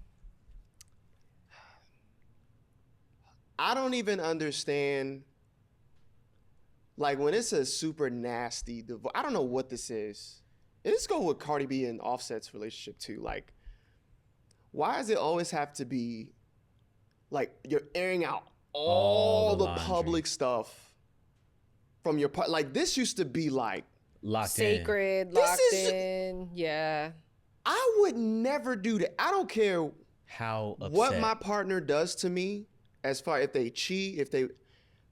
I don't even understand. Like when it's a super nasty divorce, I don't know what this is. And let's go with Cardi B and Offset's relationship too. Like, why does it always have to be like you're airing out all the laundry. public stuff from your part. Like this used to be like Locked Sacred, This locked is- in. Yeah. I would never do that. I don't care How upset. what my partner does to me, as far if they cheat,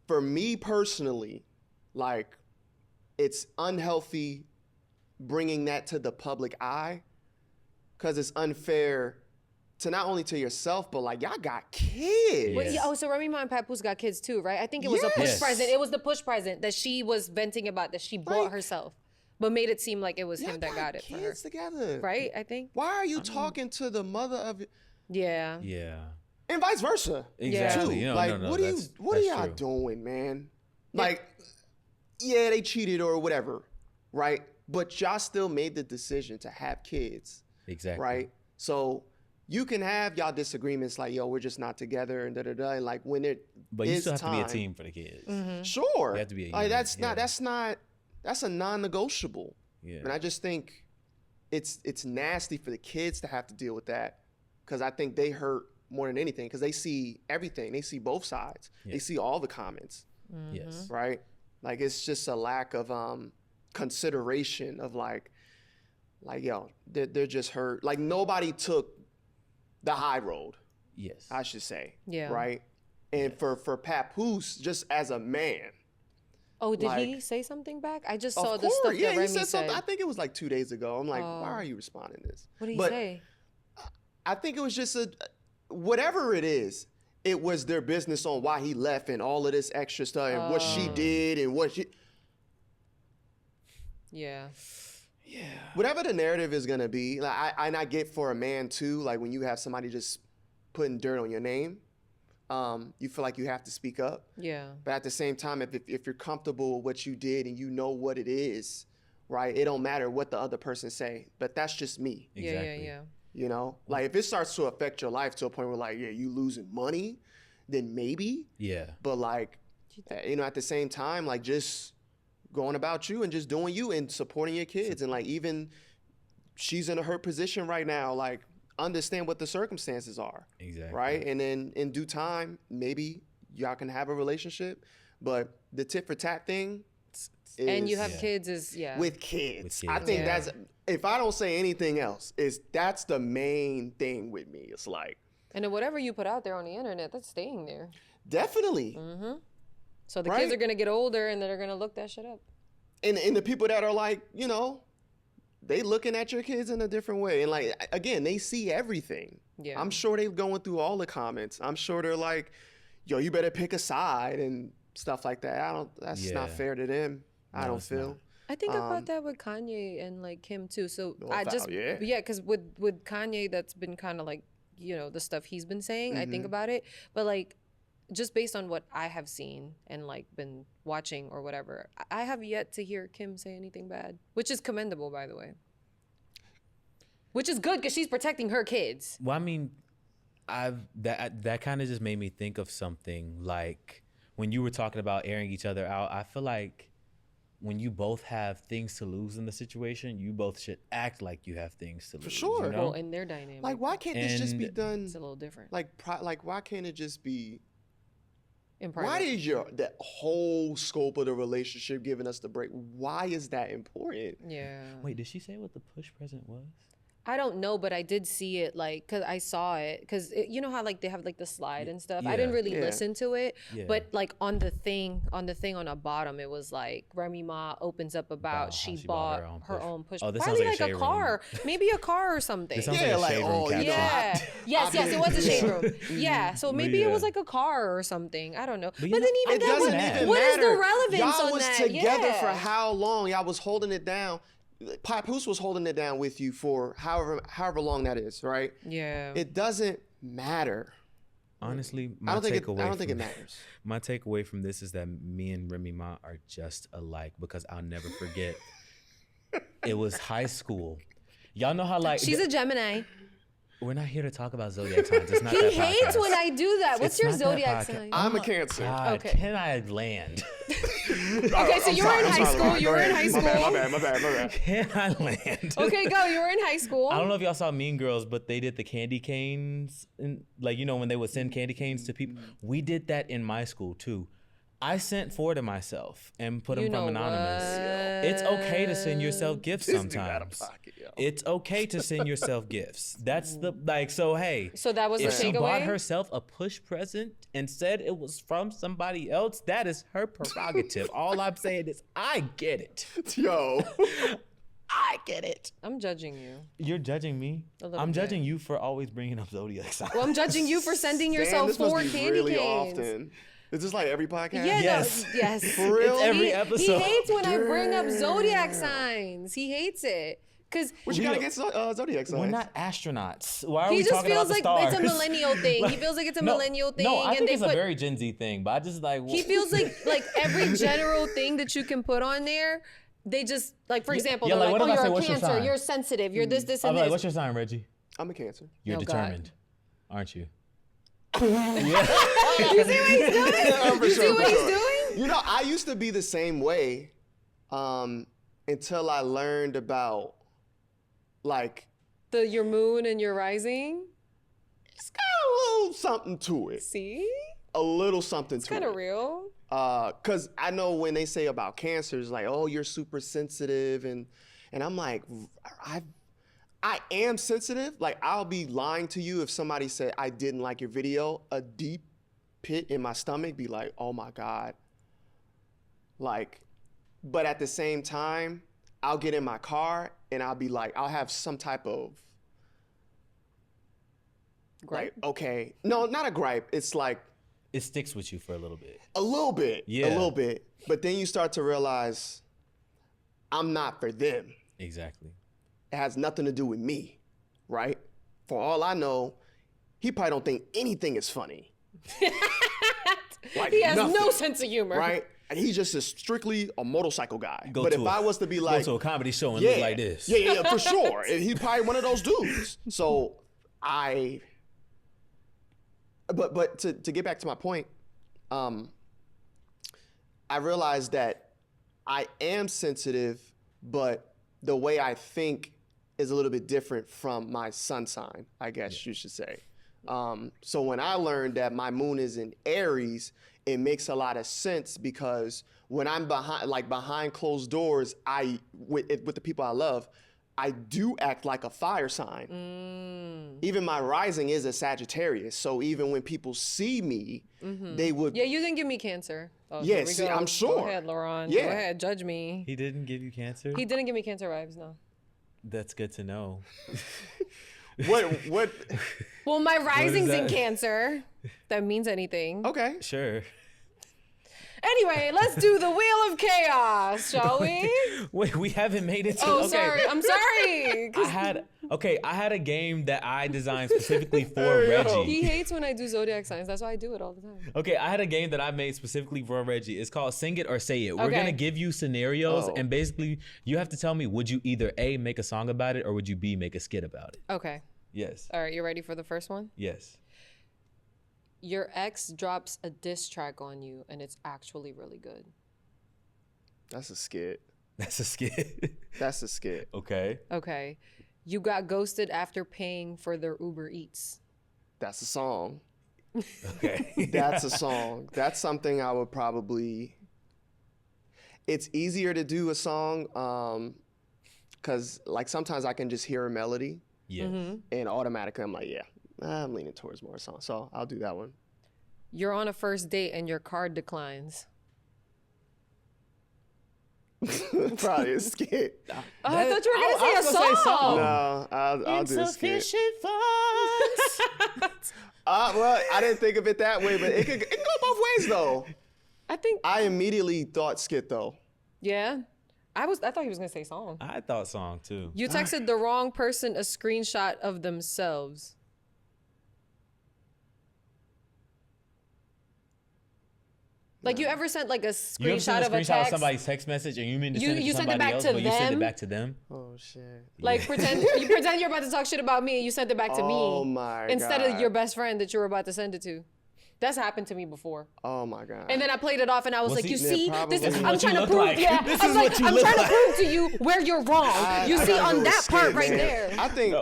for me personally, like it's unhealthy bringing that to the public eye, because it's unfair to not only to yourself, but like y'all got kids. Wait, Yes. yeah, oh, so Remy Ma and Papoose got kids too, right? I think it was a push Yes. present. It was the push present that she was venting about that she bought Like- herself, but made it seem like it was Y'all him that got it for her. kids together, Right? I think. Why are you talking to the mother of it, Yeah. Yeah. and vice versa? Exactly. Too. You know, like, no, what are that's y'all true. doing, man? Like, yeah, they cheated or whatever, right? But y'all still made the decision to have kids, Exactly. right? So you can have y'all disagreements, like, yo, we're just not together, and da da da. And like when it But you is still have to be a time- team for the kids. Sure, You have to be a like unit, yeah. that's a non-negotiable. Yeah. And I just think it's nasty for the kids to have to deal with that, because I think they hurt more than anything, because they see everything. They see both sides. They Yeah. see all the comments, Yes. right? Like it's just a lack of consideration of like yo, they're just hurt. Like nobody took the high road, Yes. I should say. Yeah. Right. And for Papoose, just as a man. Oh, did he Like- say something back? I just Of saw the course, stuff yeah, that he Remy said something. said. I think it was like 2 days ago. I'm like, Oh. why are you responding to this? What did he But say? I think it was just whatever it is, it was their business on why he left and all of this extra stuff and what she did and what she, Yeah. whatever the narrative is gonna be. Like I get for a man too, like when you have somebody just putting dirt on your name, you feel like you have to speak up. Yeah. But at the same time, if you're comfortable with what you did and you know what it is, right, it don't matter what the other person say. But that's just me. Exactly. Yeah. You know, like if it starts to affect your life to a point where like, yeah, you losing money, then maybe. Yeah. But like, you know, at the same time, like just going about you and just doing you and supporting your kids. And like, even she's in a hurt position right now, like understand what the circumstances are. Exactly. Right. And then in due time, maybe y'all can have a relationship. But the tit for tat thing is And you have Yeah. kids is with kids. With I kids. think Yeah. that's, if I don't say anything else, that's the main thing with me. It's like, And then whatever you put out there on the internet, that's staying there. definitely. So the Right. kids are gonna get older and they're gonna look that shit up. And the people that are like, you know, they looking at your kids in a different way. And like, again, they see everything. Yeah. I'm sure they're going through all the comments. I'm sure they're like, yo, you better pick a side and stuff like that. That's not Yeah. fair to them. I No, don't it's feel. not. I think about that with Kanye and like Kim too. So Oh, I just yeah? because with Kanye, that's been kind of like, you know, the stuff he's been saying. I Mm-hmm. think about it, but like just based on what I have seen and like been watching or whatever, I have yet to hear Kim say anything bad, which is commendable, by the way. Which is good because she's protecting her kids. Well, I mean, that kind of just made me think of something like when you were talking about airing each other out. I feel like when you both have things to lose in the situation, you both should act like you have things to lose. sure. You know? Well, in their dynamic, Like, why can't this just be And- done? it's a little different. Like, why can't it just be? In private. Why is that whole scope of the relationship giving us the break? Why is that important? Yeah. Wait, did she say what the push present was? I don't know, but I did see it, like, cause I saw it, cause you know how like they have like the slide and stuff. I didn't Yeah. really Yeah. listen to it, Yeah. but like on the thing on the bottom, it was like Remy Ma opens up about About how she she bought bought her own push. Oh, this Probably sounds like a like shade a room. car, maybe a car or something. This sounds Yeah, like a like, shade room oh, caption. Yeah. Yes, it was a shade room. Yeah. So maybe it was yeah. like a car or something. I don't know. But, you then know, even It that, doesn't matter. even what is matter. the relevance Y'all on was that? together for Yeah. how long? Y'all was holding it down. Papoose was holding it down with you for however long that is, right? Yeah. It doesn't matter. Honestly, I my don't think takeaway it from matters. my takeaway from this is that me and Remy Ma are just alike because I'll never forget. It was high school. Y'all know how like She's a Gemini. we're not here to talk about zodiac signs. It's not He that hates podcast. when I do that. What's It's your not that zodiac podcast. sign? I'm a Cancer. God, Okay. can I land? Okay, so you were in high school. You were in high school. My bad. Can I land? Okay, go. You were in high school. I don't know if y'all saw Mean Girls, but they did the candy canes, and like when they would send candy canes to people. We did that in my school too. I sent 4 to myself and put You them from know anonymous. what? It's okay to send yourself gifts This dude out of sometimes. pocket, yo. It's okay to send yourself gifts. That's the like. So hey, So that was the if she bought takeaway? herself a push present and said it was from somebody else, that is her prerogative. All I'm saying is I get it. Yo. I get it. I'm judging you. You're judging me. A little I'm bit. judging you for always bringing up zodiac signs. Well, I'm judging you for sending Damn, yourself this must 4 be candy really canes. often. Is this like every podcast? Yeah, Yes. no, yes. For real? It's every He episode. hates when I bring up Damn. zodiac signs. He hates it. Because What you got against zodiac signs? We're not astronauts. Why are he we just talking feels about the like stars? it's a millennial thing. He feels like it's a millennial thing. No, I and think they it's put, a very Gen Z thing, but I just like he feels like every general thing that you can put on there, they just, like, for example, yeah, they're like, like, what oh, if I say, you're a what's your Cancer, sign? you're sensitive, you're this, I'm and like, this. what's your sign, Reggie? I'm a Cancer. You're Oh, God. determined, aren't you? You see what he's doing? Yeah, for You sure, see for what he's sure. doing? You know, I used to be the same way until I learned about, like, Your moon and your rising. it's got a little something to it. See? A little something to Kind it. of real. Cause I know when they say about cancers, like, oh, you're super sensitive, and I'm like, I am sensitive. Like, I'll be lying to you if somebody said I didn't like your video. A deep pit in my stomach be like, oh my God. Like, but at the same time, I'll get in my car and I'll be like, I'll have some type of Gripe? like, okay, no, not a gripe. It's like, It sticks with you for a little bit. a little bit, Yeah. a little bit. But then you start to realize I'm not for them. Exactly. It has nothing to do with me, right? For all I know, he probably don't think anything is funny. Like, He has no nothing, sense of humor. right? And he's just strictly a motorcycle guy. Go but to if I was to be Go like, to a comedy show and yeah, look like this. yeah, for sure. And he's probably one of those dudes. So but to get back to my point, I realized that I am sensitive, but the way I think is a little bit different from my sun sign, I guess you should say. So when I learned that my moon is in Aries, it makes a lot of sense because when I'm behind closed doors, with the people I love, I do act like a fire sign. Even my rising is a Sagittarius, so even when people see me, they would. Yeah, you didn't give me Cancer. Oh, Yeah, here we see, go. I'm sure. Go ahead, Laurent. Yeah. Go ahead, judge me. He didn't give you Cancer? He didn't give me Cancer vibes, no. That's good to know. What? Well, my rising's in that? Cancer. That means anything. Okay. Sure. Anyway, let's do the Wheel of Chaos, shall we? Wait, we haven't made it to Oh, okay. sorry. I'm sorry. 'Cause I had a game that I designed specifically for Hey, yo. Reggie. he hates when I do zodiac signs. That's why I do it all the time. Okay, I had a game that I made specifically for Reggie. It's called Sing It or Say It. We're Okay. gonna give you scenarios, Oh. and basically you have to tell me, would you either A, make a song about it, or would you B, make a skit about it? Okay. Yes. All right, you ready for the first one? Yes. Your ex drops a diss track on you, and it's actually really good. That's a skit. That's a skit. That's a skit. Okay. Okay. You got ghosted after paying for their Uber Eats. That's a song. Okay. That's a song. That's something I would probably. It's easier to do a song because like sometimes I can just hear a melody Yes. and automatically I'm like, yeah, I'm leaning towards more song. So I'll do that one. You're on a first date and your card declines. Probably a skit. Oh, I thought you were gonna say I a was gonna say song. song. No, I'll do a skit. Insufficient funds. Well, I didn't think of it that way, but it can go both ways though. I think. I immediately thought skit though. Yeah. I thought he was gonna say song. I thought song too. You texted the wrong person a screenshot of themselves. Like you ever sent like a You ever seen screenshot a of a screenshot of text? somebody's text message and you mean to You- send it to you sent it somebody back else, to but you send it them? back to them? Oh shit. Like pretend you're about to talk shit about me and you sent it back to me. Oh my instead God. of your best friend that you were about to send it to. That's happened to me before. Oh my God. And then I played it off and I was Well, like, you see, see, probably- this is This is I'm what you trying to look prove like. yeah. This I was is like, what you I'm look trying like. to prove to you where you're wrong. You I see gotta on go with that part skit, right man. there.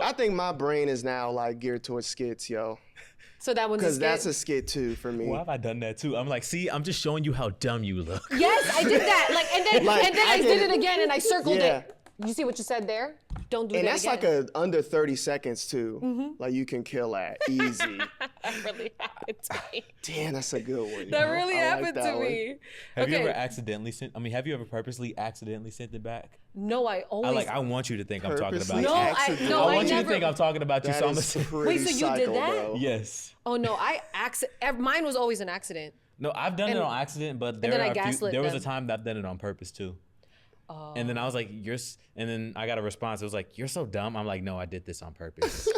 I think my brain is now like geared towards skits, yo. So that one's a Because skit. that's a skit too for me. Why have I done that too? I'm like, see, I'm just showing you how dumb you look. Yes, I did that. And then I did it again and I circled Yeah. it. You see what you said there? Don't do And that that's again. like under 30 seconds too. Like you can kill that easy. That really happened to me. Damn, that's a good one. That yo. really I like happened that to one. me. Have you Okay. ever accidentally sent? I mean, have you ever purposely accidentally sent it back? No, I always. I want you to think I'm talking about Purposely you. No, I accidentally- I I want you to never- think I'm talking about you. That So I'm is gonna pretty Wait, so you did psycho, that? bro. yes. Oh no, mine was always an accident. No, I've done it And- on accident, but then I there gaslit was a them. time that I've done it on purpose too. And then I was like, and then I got a response. It was like, you're so dumb. I'm like, no, I did this on purpose.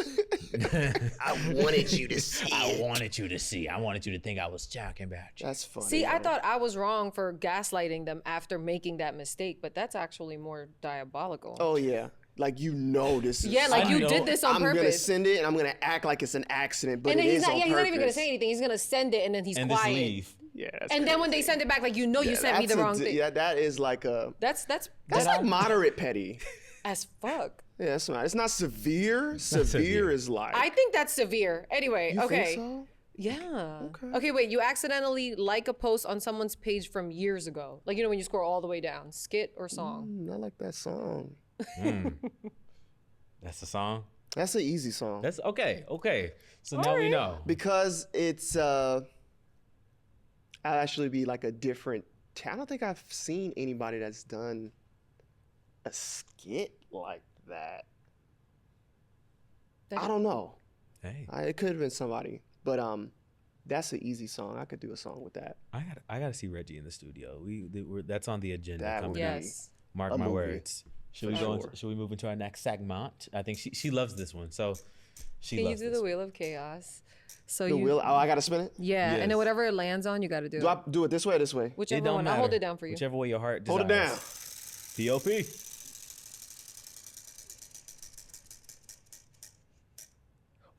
I wanted you to see. I wanted you to see. I wanted you to think I was talking about you. That's funny. See, I yo. thought I was wrong for gaslighting them after making that mistake, but that's actually more diabolical. Oh yeah, like you know this is. Yeah, like I you know. did this on I'm gonna purpose. send it and I'm gonna act like it's an accident, but And then it he's is not. on Yeah, he's not even gonna purpose. say anything. He's gonna send it, and then he's And just quiet. leave. Yeah. That's And then when they crazy. send it back, like you know, you Yeah, sent me the that's a wrong thing. Yeah, that is like a. That's That's like moderate petty. as fuck. Yeah, it's not. It's not severe. not severe severe. is like. I think that's severe. Anyway, You okay. Think so? Yeah. Okay. Okay, wait. You accidentally like a post on someone's page from years ago. Like, you know, when you scroll all the way down, skit or song. I like that song. That's the song. That's an easy song. That's okay. Okay. So now we right. know. Because it's I'd actually be like a different. I don't think I've seen anybody that's done a skit like that. I don't know. Hey, It could have been somebody, but that's an easy song. I could do a song with that. I gotta see Reggie in the studio. That's on the agenda That would coming be- up. Yes. Mark a my movie. words. Should For we go? sure. Should we move into our next segment? I think she loves this one. So she Can you loves do this the Wheel of Chaos? So The you. wheel. Oh, I gotta spin it. Yeah, and Yes. then whatever it lands on, you got to do Do it. I do it this way or this way? It Whichever don't one. matter. I'll hold it down for you. Whichever way your heart desires. Hold it down. P.O.P.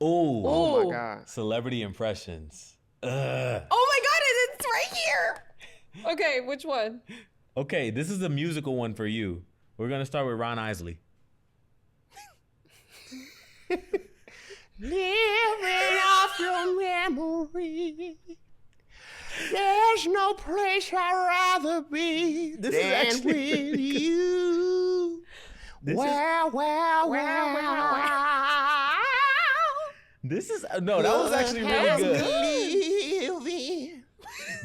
Oh, Oh Ooh. my god. celebrity impressions. Ugh. Oh my God, it's right here. Okay, which one? Okay, this is a musical one for you. We're gonna start with Ron Isley. Living off your memory. There's no place I'd rather be This is than actually with you. This is- Wow. This is no, that was actually really good. Living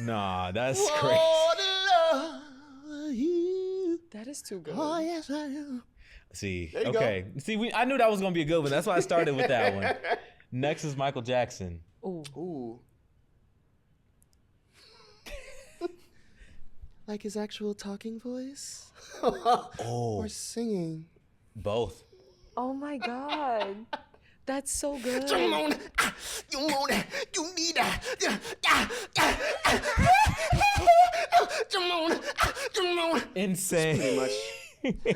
Nah, that's crazy. for the love of you. That is too good. Oh yes, I am. See, There you okay. See, I knew that was gonna be a good one. That's why I started with that one. Next is Michael Jackson. Ooh. Ooh. Like his actual talking voice? Oh, Or singing? both. Oh my God. That's so good. You want it, you need that. Insane. Pretty much.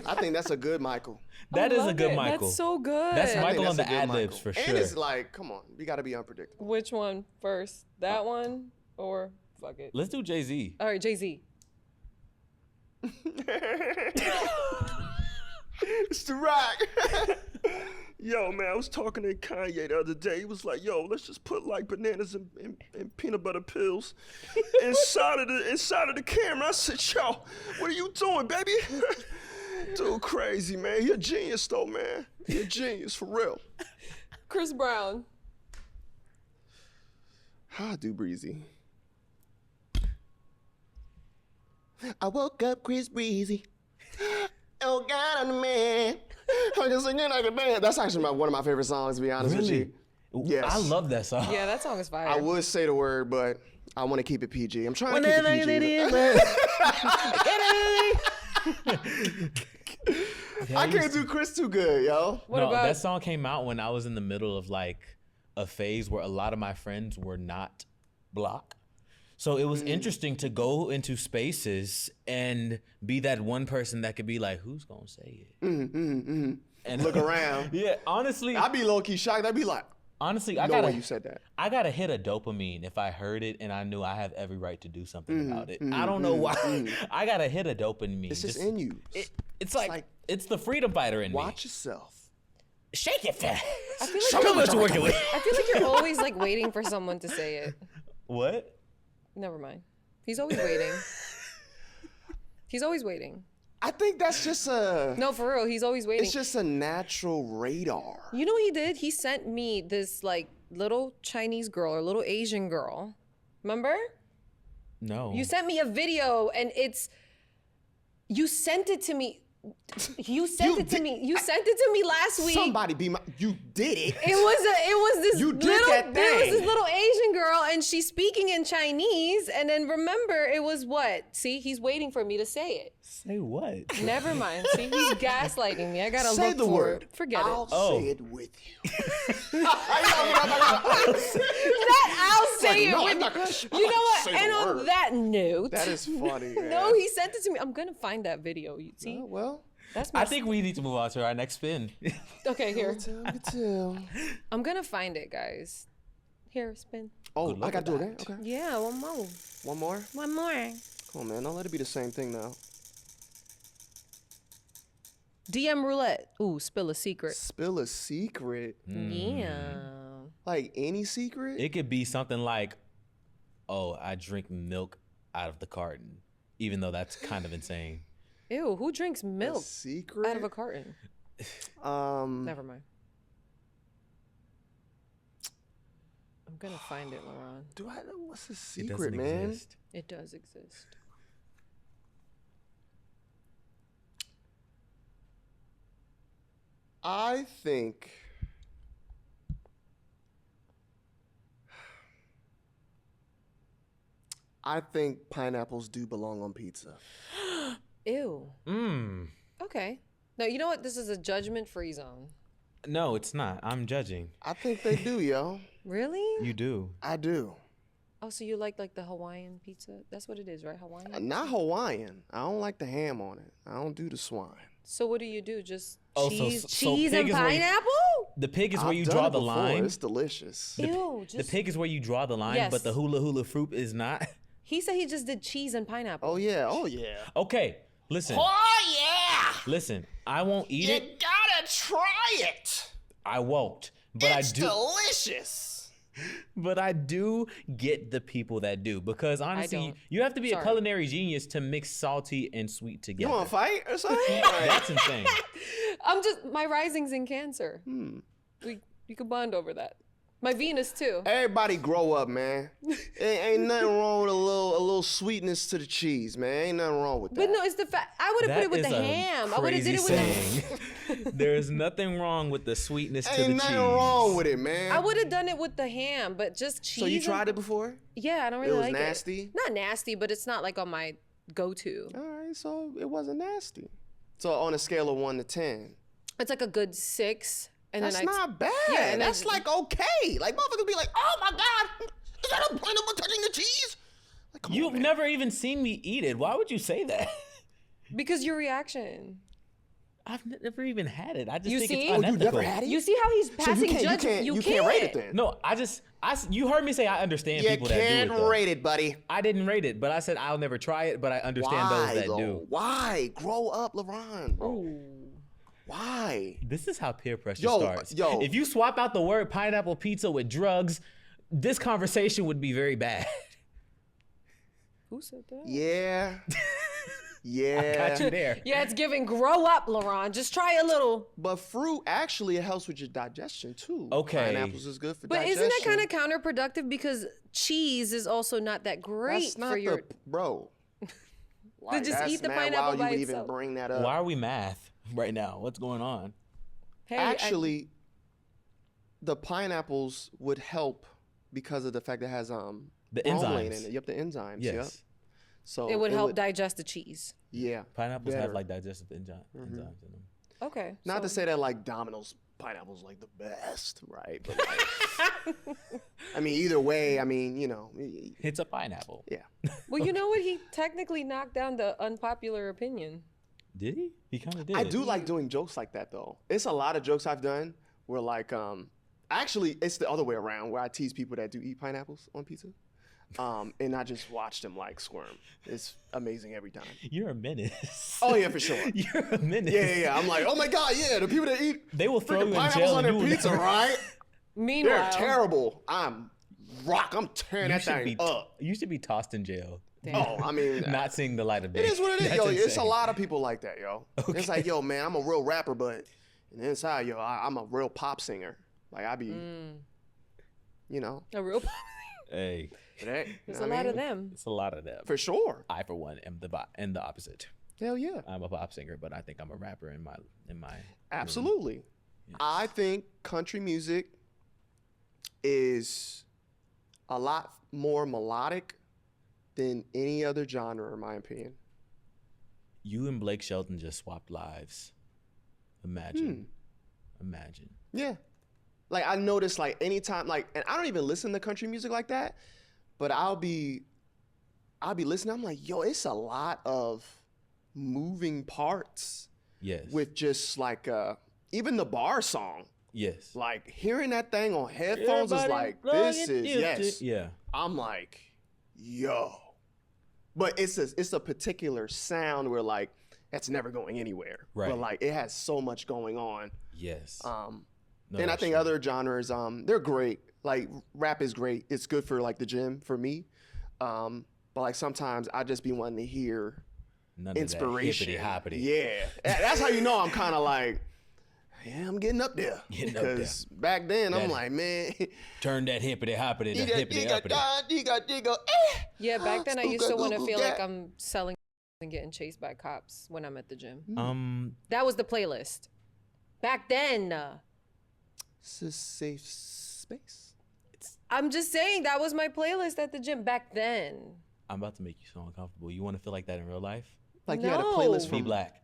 I think that's a good Michael. That is a Love good it. Michael. That's so good. That's I think Michael on that's the a good ad libs Michael. for And sure. it's like, come on, we gotta be unpredictable. Which one first? That one or fuck it? Let's do Jay Z. All right, Jay-Z. It's the rock. Yo, man, I was talking to Kanye the other day. He was like, yo, let's just put like bananas and peanut butter pills inside of the camera. I said, yo, what are you doing, baby? Dude, crazy, man. He a genius though, man. He a genius for real. Chris Brown. How I do Breezy? I woke up Chris Breezy. Oh God, I'm the man. I can sing it like a band. That's actually one of my favorite songs, to be honest with you. Yes. I love that song. Yeah, that song is fire. I would say the word, but I want to keep it PG. I'm trying to keep it PG. I can't do Chris too good, yo. What No, about that song came out when I was in the middle of like a phase where a lot of my friends were not Block. So it was interesting to go into spaces and be that one person that could be like, who's gonna say it? And Look around. Yeah, honestly, I'd be low key shocked. I'd be like, honestly, I no way gotta you said that. I gotta hit a dopamine if I heard it and I knew I have every right to do something about it. I don't know why. I gotta hit a dopamine. It's just in you. It's like it's the freedom fighter in Watch yourself. me. Shake it fast. I feel Show like me what you're working with. I feel like you're always like waiting for someone to say it. What? Never mind. He's always waiting. He's always waiting. I think that's just a. No, for real. He's always waiting. It's just a natural radar. You know what he did? He sent me this like little Chinese girl or little Asian girl. Remember? No. You sent me a video and you sent it to me. You sent it to me last week. Somebody be my. You did it. It was this You did little that there was thing. this little Asian girl and she's speaking in Chinese and then remember it was what? See, he's waiting for me to say it. Say what? Never mind. See, he's gaslighting me. I gotta Say look the for word. it. Forget I'll it. Oh. say it with you. I'll say it no, with I'm not gonna you know what? say the And on word. that note, That is funny. Man. no, he sent it to me. I'm gonna find that video. You see, Oh, well. that's my I think we need to move on to our next spin. okay. Here, Me too. I'm gonna find it, guys. Here, spin. Oh, Good luck I got to do with it again? Okay. Yeah, one more. One more? One more. Come on, man. Don't let it be the same thing now. DM roulette. Ooh, spill a secret. Spill a secret. Yeah. Like any secret? It could be something like, oh, I drink milk out of the carton, even though that's kind of insane. Ew, who drinks A milk secret? out of a carton? Never mind. I'm gonna find it, Laurent. Do I know what's the It secret, doesn't man? exist. It does exist. I think pineapples do belong on pizza. Ew. Mmm. Okay. Now you know what? This is a judgment-free zone. No, it's not. I'm judging. I think they do, yo. Really? You do. I do. Oh, so you like the Hawaiian pizza? That's what it is, right? Hawaiian. Not Hawaiian. I don't like the ham on it. I don't do the swine. So what do? Just Oh, cheese, so cheese pig and is where you- pineapple? The pig is where I've you done draw it the before. line. It's delicious. Ew. The Just, pig is where you draw the line, Yes. but the hula fruit is not. he said he just did cheese and pineapple. Oh yeah. Oh yeah. Okay, listen. Oh yeah. Listen, I won't eat it. gotta try it. I won't. But I do. delicious. But I do get the people that do because honestly, don't. you have to be Sorry. a culinary genius to mix salty and sweet You together. want to fight or something? That's insane. My rising's in Cancer. We could bond over that. My Venus too. Everybody grow up, man. Ain't nothing wrong with a little sweetness to the cheese, man. Ain't nothing wrong with that. But no, it's the fact. I would have put it with the ham. I would have did it with the. There's nothing wrong with the sweetness to the Ain't cheese. nothing wrong with it, man. I would have done it with the ham, but just cheese. So you and- tried it before? Yeah, I don't It really was like nasty? it. Not nasty, but it's not like on my go-to. All right, so it wasn't nasty. So on a scale of 1 to 10, It's like a good 6, and that's then not bad. Yeah, and that's then- like okay. Like motherfuckers be like, oh my god, is that a pineapple touching the cheese? Like, come on, You've man. never even seen me eat it. Why would you say that? because your reaction. I've never even had it. I just You think see? it's Oh, you unethical. never had it? You see how he's So passing judgment? you can't rate it then. No, you heard me say I understand You people that do can't it. Though. rate it, buddy. I didn't rate it, but I said I'll never try it, but I understand Why, those that though? do. Why? Grow up, LeBron, bro. Why? This is how peer pressure Yo, starts. yo. If you swap out the word pineapple pizza with drugs, this conversation would be very bad. Who said that? Yeah. Yeah. Got you there. Yeah, it's giving grow up, Laurent. Just try a little. But fruit actually it helps with your digestion too. Okay. Pineapples is good for But digestion. isn't that kind of counterproductive because cheese is also not that great That's not for your. bro. Like, just that's eat the mad pineapple wild by you would even itself. bring that up. Why are we math right now? What's going on? Hey, Actually, the pineapples would help because of the fact that it has The bromelain in enzymes. it. Yep, the enzymes. Yes. Yep. So it would help digest the cheese. Yeah. Pineapples have Better. like digestive enzymes in them. Okay. Not to so- say that like Domino's pineapple's like the best, right? But like, I mean, either way, I mean, you know, It's a pineapple. yeah. Well, you know what? He technically knocked down the unpopular opinion. Did he? He kind of did. I do like doing jokes like that though. It's a lot of jokes I've done where like actually it's the other way around where I tease people that do eat pineapples on pizza. And I just watched him like squirm. It's amazing every time. You're a menace. Oh yeah, for sure. You're a menace. Yeah. I'm like, oh my god, yeah. The people that eat They will throw you in pineapples jail on and their you will pizza, never- right? Meanwhile, They're terrible. I'm tearing that thing up. You should be tossed in jail. damn. Oh, I mean, Not seeing the light of day. it is what it is, That's yo. It's a insane. lot of people like that, yo. Okay. It's like, yo, man, I'm a real rapper, but inside, yo, I'm a real pop singer. Like I be, you know, a real. Hey, There's a lot of them. it's a lot of them. for sure. I, for one, am the opposite. Hell yeah, I'm a pop singer, but I think I'm a rapper in my. absolutely. I think country music is a lot more melodic than any other genre, in my opinion. You and Blake Shelton just swapped lives. Imagine. Yeah. Like I noticed like anytime like and I don't even listen to country music like that, but I'll be listening, I'm like, yo, it's a lot of moving parts Yes. with just like even the bar song. Yes. Like hearing that thing on headphones is like this is yes. Yeah. I'm like, yo. But it's a particular sound where like that's never going anywhere. Right. But like it has so much going on. Yes. No, And I that's think true. other genres, they're great. Like rap is great. It's good for like the gym for me. But like sometimes I just be wanting to hear None inspiration. Of that hippity-hoppity. Yeah. That's how you know I'm kind of like, yeah, I'm getting up there. Getting up there. Because back then I'm That- like, man, Turn that hippity hoppity to hippity hoppity. digga, Yeah, back then I used to want to feel like that. I'm selling and getting chased by cops when I'm at the gym. Mm. That was the playlist. Back then. It's a safe space. I'm just saying that was my playlist at the gym back then. I'm about to make you so uncomfortable. You want to feel like that in real life? Like you had a No. playlist Be from black.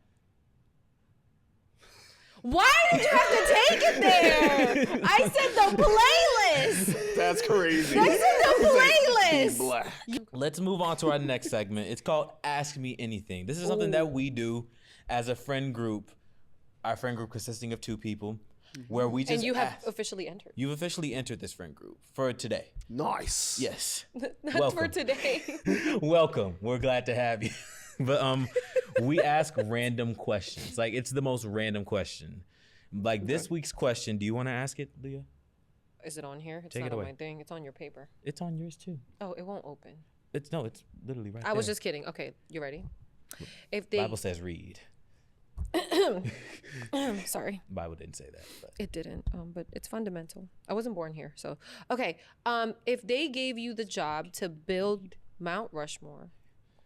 Why did you have to take it there? I said the playlist. That's crazy. I said the playlist. Black. Let's move on to our next segment. It's called Ask Me Anything. This is something that we do as a friend group. Our friend group consisting of 2 people, where we just And you have ask. officially entered. You've officially entered this friend group for today. Nice. Yes. Not Welcome. for today. Welcome. We're glad to have you. But we ask random questions. Like it's the most random question. Like this week's question, do you want to ask it, Leah? Is it on here? It's Take not it on away. my thing. It's on your paper. It's on yours too. Oh, it won't open. It's literally right I was there. just kidding. Okay, you ready? If they Bible says read. sorry. Bible didn't say that, but It didn't, but it's fundamental. I wasn't born here, so okay. If they gave you the job to build Mount Rushmore,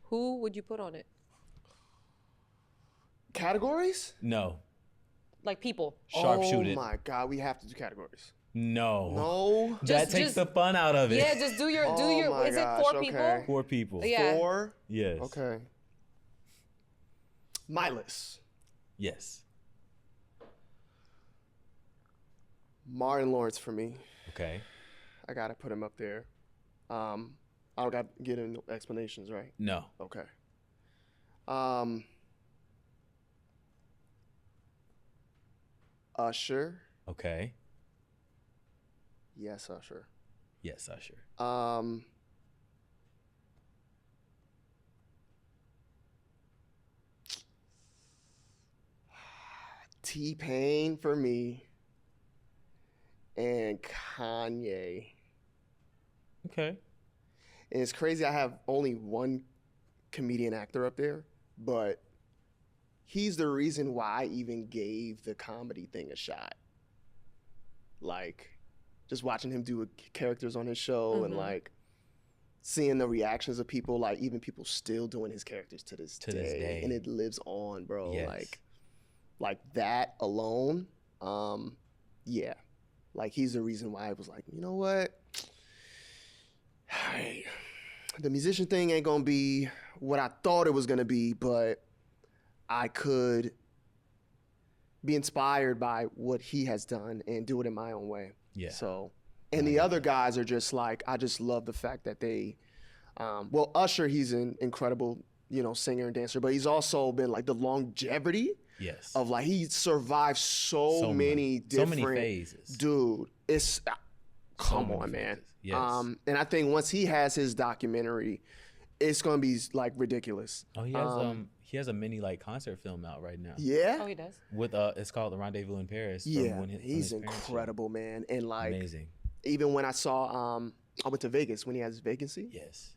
who would you put on it? Categories? no. Like people. Sharpshoot Oh it. my God, we have to do categories. No. No. That Just- takes just- the fun out of it. Yeah, just do your Oh my Is gosh, it 4 okay. people? 4 people. Yeah. 4? Yes. Okay. My list. Yes. Martin Lawrence for me. Okay. I gotta put him up there. I don't got to get into explanations, right? No. Okay. Usher. Okay. Yes, Usher. Yes, Usher. T-Pain for me. And Kanye. Okay. And it's crazy I have only one comedian actor up there, but he's the reason why I even gave the comedy thing a shot. Like, just watching him do characters on his show and like seeing the reactions of people, like even people still doing his characters to this day. And it lives on, bro. Yes. Like that alone, yeah. Like he's the reason why I was like, you know what? Hey, the musician thing ain't gonna be what I thought it was gonna be, but I could be inspired by what he has done and do it in my own way. Yeah. So, and the other guys are just like, I just love the fact that they, well, Usher, he's an incredible, singer and dancer, but he's also been like the longevity Yes. of like, he survived so many different phases. Dude, it's come many on, man. factors. Yes. And I think once he has his documentary, it's gonna be like ridiculous. Oh, he has a mini like concert film out right now. Yeah. Oh, he does. With it's called The Rendezvous in Paris. Yeah, from he's his parents' show. incredible, man. And like, Amazing. even when I saw, I went to Vegas when he had his vacancy, Yes.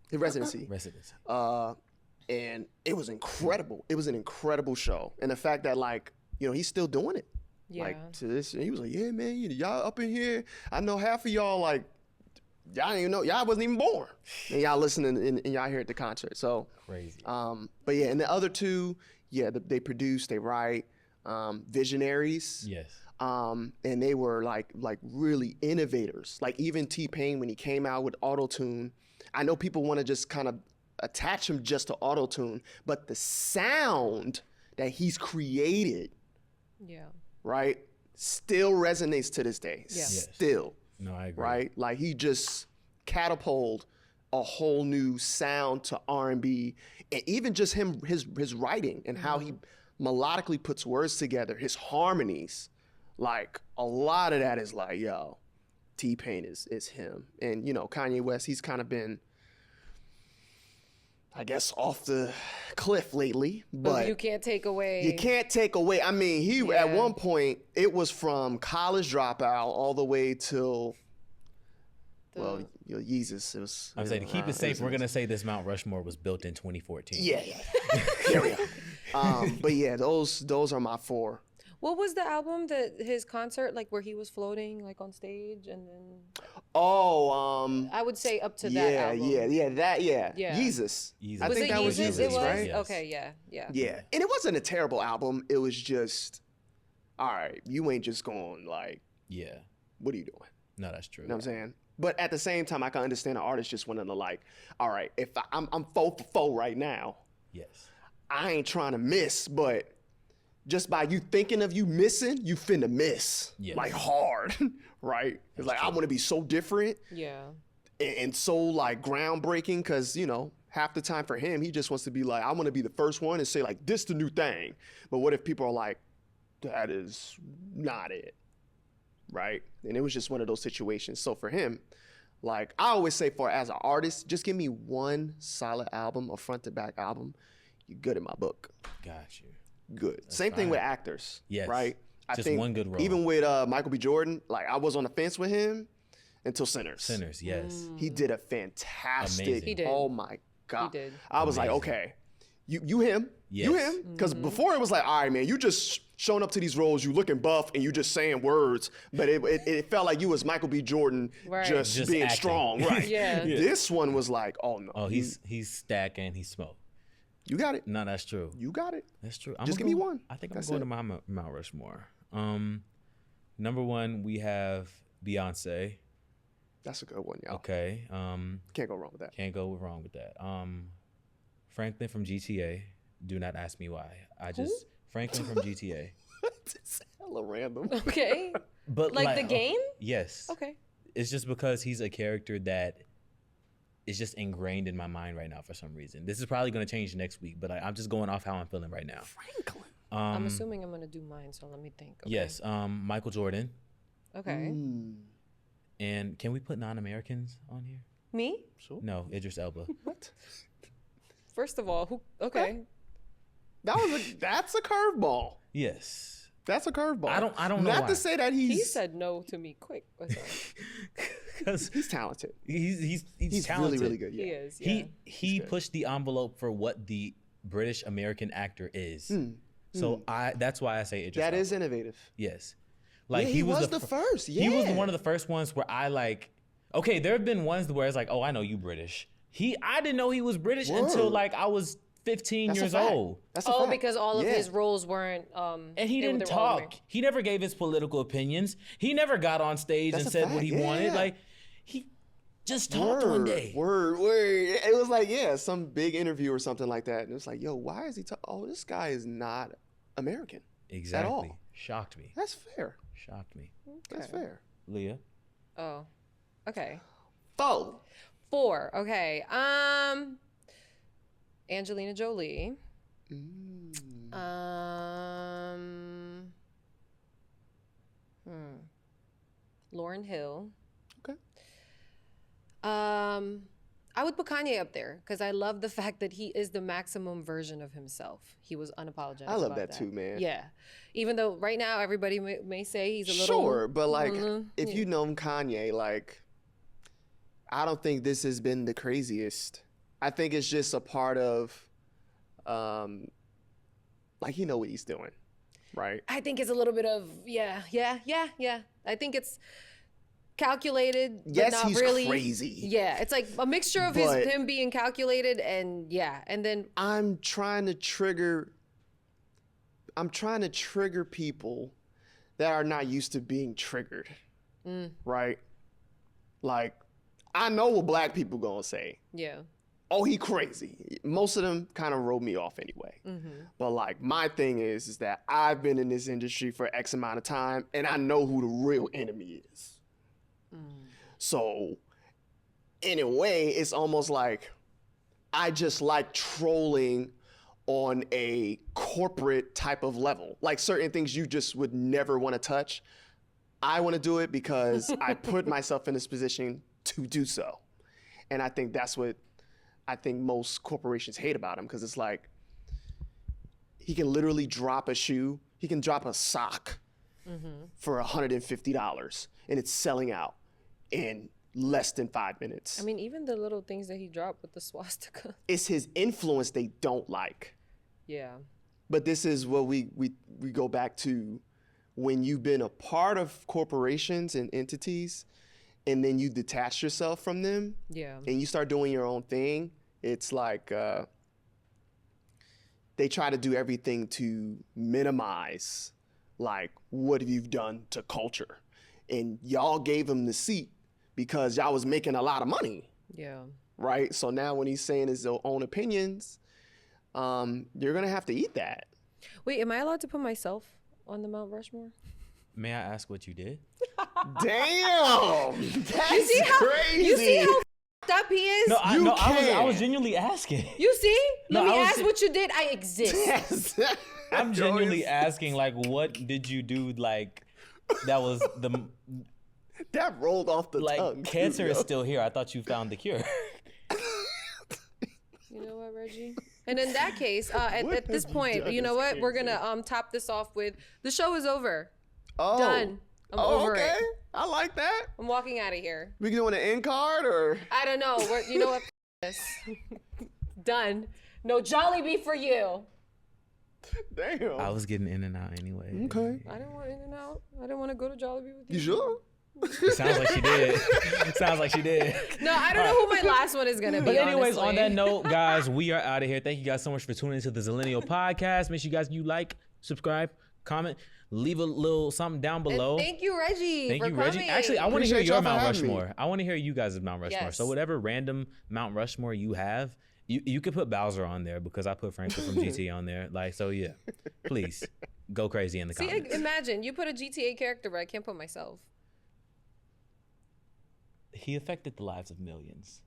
his residency, Residency. and it was incredible. It was an incredible show, and the fact that like, you know, he's still doing it. Yeah. Like to this, he was like, yeah, man, y'all up in here. I know half of y'all like, y'all didn't even know, y'all wasn't even born, and y'all listening and y'all here at the concert. So Crazy. but yeah, and the other two, yeah, they produce, they write, visionaries. Yes. And they were like really innovators. Like even T-Pain, when he came out with auto-tune, I know people want to just kind of attach him just to auto-tune, but the sound that he's created, Yeah. right, still resonates to this day. Yeah. Yes. Still, No, I agree. right? Like he just catapulted a whole new sound to R&B, and even just his writing and how he melodically puts words together, his harmonies. Like a lot of that is like, yo, T-Pain is him. And you know, Kanye West, he's kind of been, I guess, off the cliff lately. But you can't take away. you can't take away. I mean, he at one point it was from College Dropout all the way till well, you know, Yeezus. It was. I'm saying to keep it safe, we're gonna say this Mount Rushmore was built in 2014. Yeah. There we go. But yeah, those are my four. What was the album that his concert, like where he was floating like on stage, and then Oh, I would say up to that album. yeah, Yeah. Yeezus. Yeezus. I Was think it that was Yeezus? Yeezus, It was right? Yes. okay. Yeah. Yeah, and it wasn't a terrible album. It was just, all right, you ain't just going like, Yeah. what are you doing? No, that's true. You know what I'm saying? But at the same time, I can understand an artist just wanting to like, all right, if I'm 4 for 4 right now, Yes. I ain't trying to miss, but just by you thinking of you missing, you finna miss Yes. like hard, right? It's like I want to be so different Yeah. and so like groundbreaking, because you know half the time for him, he just wants to be like, I want to be the first one and say like this the new thing. But what if people are like, that is not it, right? And it was just one of those situations. So for him, like I always say, for as an artist, just give me one solid album, a front to back album, you're good in my book. Got you. Good. Same thing fine. with actors. Yes. Right. I Just think one good role. Even with Michael B. Jordan, like I was on the fence with him until Sinners. Sinners. Yes. He did a fantastic. Amazing. He did. Oh my God. He did. I was like, Amazing. okay, you him. You Yes. him. Because before it was like, all right, man, you just showing up to these roles, you looking buff and you just saying words, but it felt like you was Michael B. Jordan Right. just being acting. strong. Right. Yeah. This one was like, oh no. Oh, he's stacking. He's smoke. you got it. No, that's true. You got it. That's true. Just give me one. I think That's I'm going it. to my Mount Rushmore. Number one, we have Beyonce. That's a good one, y'all. Okay. Can't go wrong with that. Can't go wrong with that. Franklin from GTA. Do not ask me why. Franklin from GTA. It's hella random. Okay. But Like the game? Yes. Okay. It's just because he's a character that is just ingrained in my mind right now for some reason. This is probably going to change next week, but I'm just going off how I'm feeling right now. Franklin. I'm assuming I'm gonna do mine, so let me think. Okay. Yes. Michael Jordan. Okay. And can we put non-Americans on here? Me? Sure. No, Idris Elba. What? First of all, who? Okay. That's a curveball. Yes. That's a curveball. I don't know Not why. to say that He said no to me quick. What's that? Because he's talented. he's He's talented. really, really good. Yeah. He is. Yeah. He pushed the envelope for what the British American actor is. So that's why I say Idris That Elba. is innovative. Yes. Like Yeah, he was the first. He was Yeah. one of the first ones where I like. Okay, there have been ones where it's like, oh, I know you British. I didn't know he was British until Word. like I was 15 That's a years fact. old. That's a Oh, fact. because all of Yeah. his roles weren't. And he they were- didn't they were all talk. American. He never gave his political opinions. He never got on stage That's and a said fact. what he Yeah, wanted. yeah. Like he just talked one day. Word. It was like, yeah, some big interview or something like that. And it was like, yo, why is he talking? Oh, this guy is not American. Exactly. all. Shocked me. That's fair. Shocked me. That's Okay. fair. Leah. Oh. Okay. 4. 4. Okay. Angelina Jolie. Lauryn Hill. Okay. I would put Kanye up there because I love the fact that he is the maximum version of himself. He was unapologetic. I love about that too, man. Yeah. Even though right now everybody may say he's a little. Sure, but like, if you know Kanye, like, I don't think this has been the craziest. I think it's just a part of, like, you know what he's doing, right? I think it's a little bit of, yeah. I think it's calculated, Yes, but not he's really. crazy. Yeah, it's like a mixture of him being calculated and then I'm trying to trigger people that are not used to being triggered, right? Like, I know what black people gonna say. yeah. Oh, he crazy. Most of them kind of wrote me off anyway. But like, my thing is that I've been in this industry for X amount of time and I know who the real enemy is. So in a way, it's almost like I just like trolling on a corporate type of level. Like certain things you just would never want to touch. I want to do it because I put myself in this position to do so. And I think that's what I think most corporations hate about him, because it's like he can literally drop a shoe, he can drop a sock for $150 and it's selling out in less than 5 minutes. I mean, even the little things that he dropped with the swastika. It's his influence they don't like. Yeah. But this is what we go back to when you've been a part of corporations and entities and then you detach yourself from them and you start doing your own thing. It's like they try to do everything to minimize like what you've done to culture. And y'all gave him the seat because y'all was making a lot of money. Yeah. Right? So now when he's saying his own opinions, you're going to have to eat that. Wait, am I allowed to put myself on the Mount Rushmore? May I ask what you did? Damn! That's crazy! You see how up he is? No, I was genuinely asking. You see? No, Let me I was ask what you did. I exist. Yes. I'm genuinely asking, like, what did you do, like, that was the... That rolled off the like, tongue. cancer is still here. I thought you found the cure. You know what, Reggie? And in that case, at this point, you know what? We're gonna top this off with the show is over. Oh. Done. I'm over okay. it. I like that. I'm walking out of here. We doing an end card or? I don't know. You know what? This. Done. No Jollibee for you. Damn. I was getting in and out anyway. Okay. I didn't want in and out. I didn't want to go to Jollibee with you. You sure? Sounds like she did. Sounds like she did. No, I don't know who my last one is gonna be. But anyways, honestly. on that note, guys, we are out of here. Thank you guys so much for tuning into the Zillennial podcast. Make sure you like, subscribe, comment, leave a little something down below. And thank you, Reggie. Thank for you, Reggie. coming. Actually, I want to hear Appreciate your y'all for Mount having me. Rushmore. I want to hear you guys' Mount Rushmore. Yes. So whatever random Mount Rushmore you have, you could put Bowser on there because I put Franklin from GTA on there. Like, so yeah, please go crazy in the comments. Imagine you put a GTA character, but I can't put myself. He affected the lives of millions.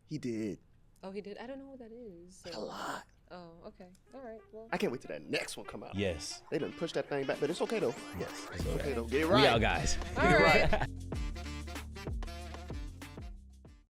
He did. Oh, he did. I don't know who that is. So. A lot. Oh, okay. All right. Well. I can't wait till that next one come out. Yes. They done pushed that thing back, but it's okay though. Yes. It's okay though. Get it right. We out, guys. All right.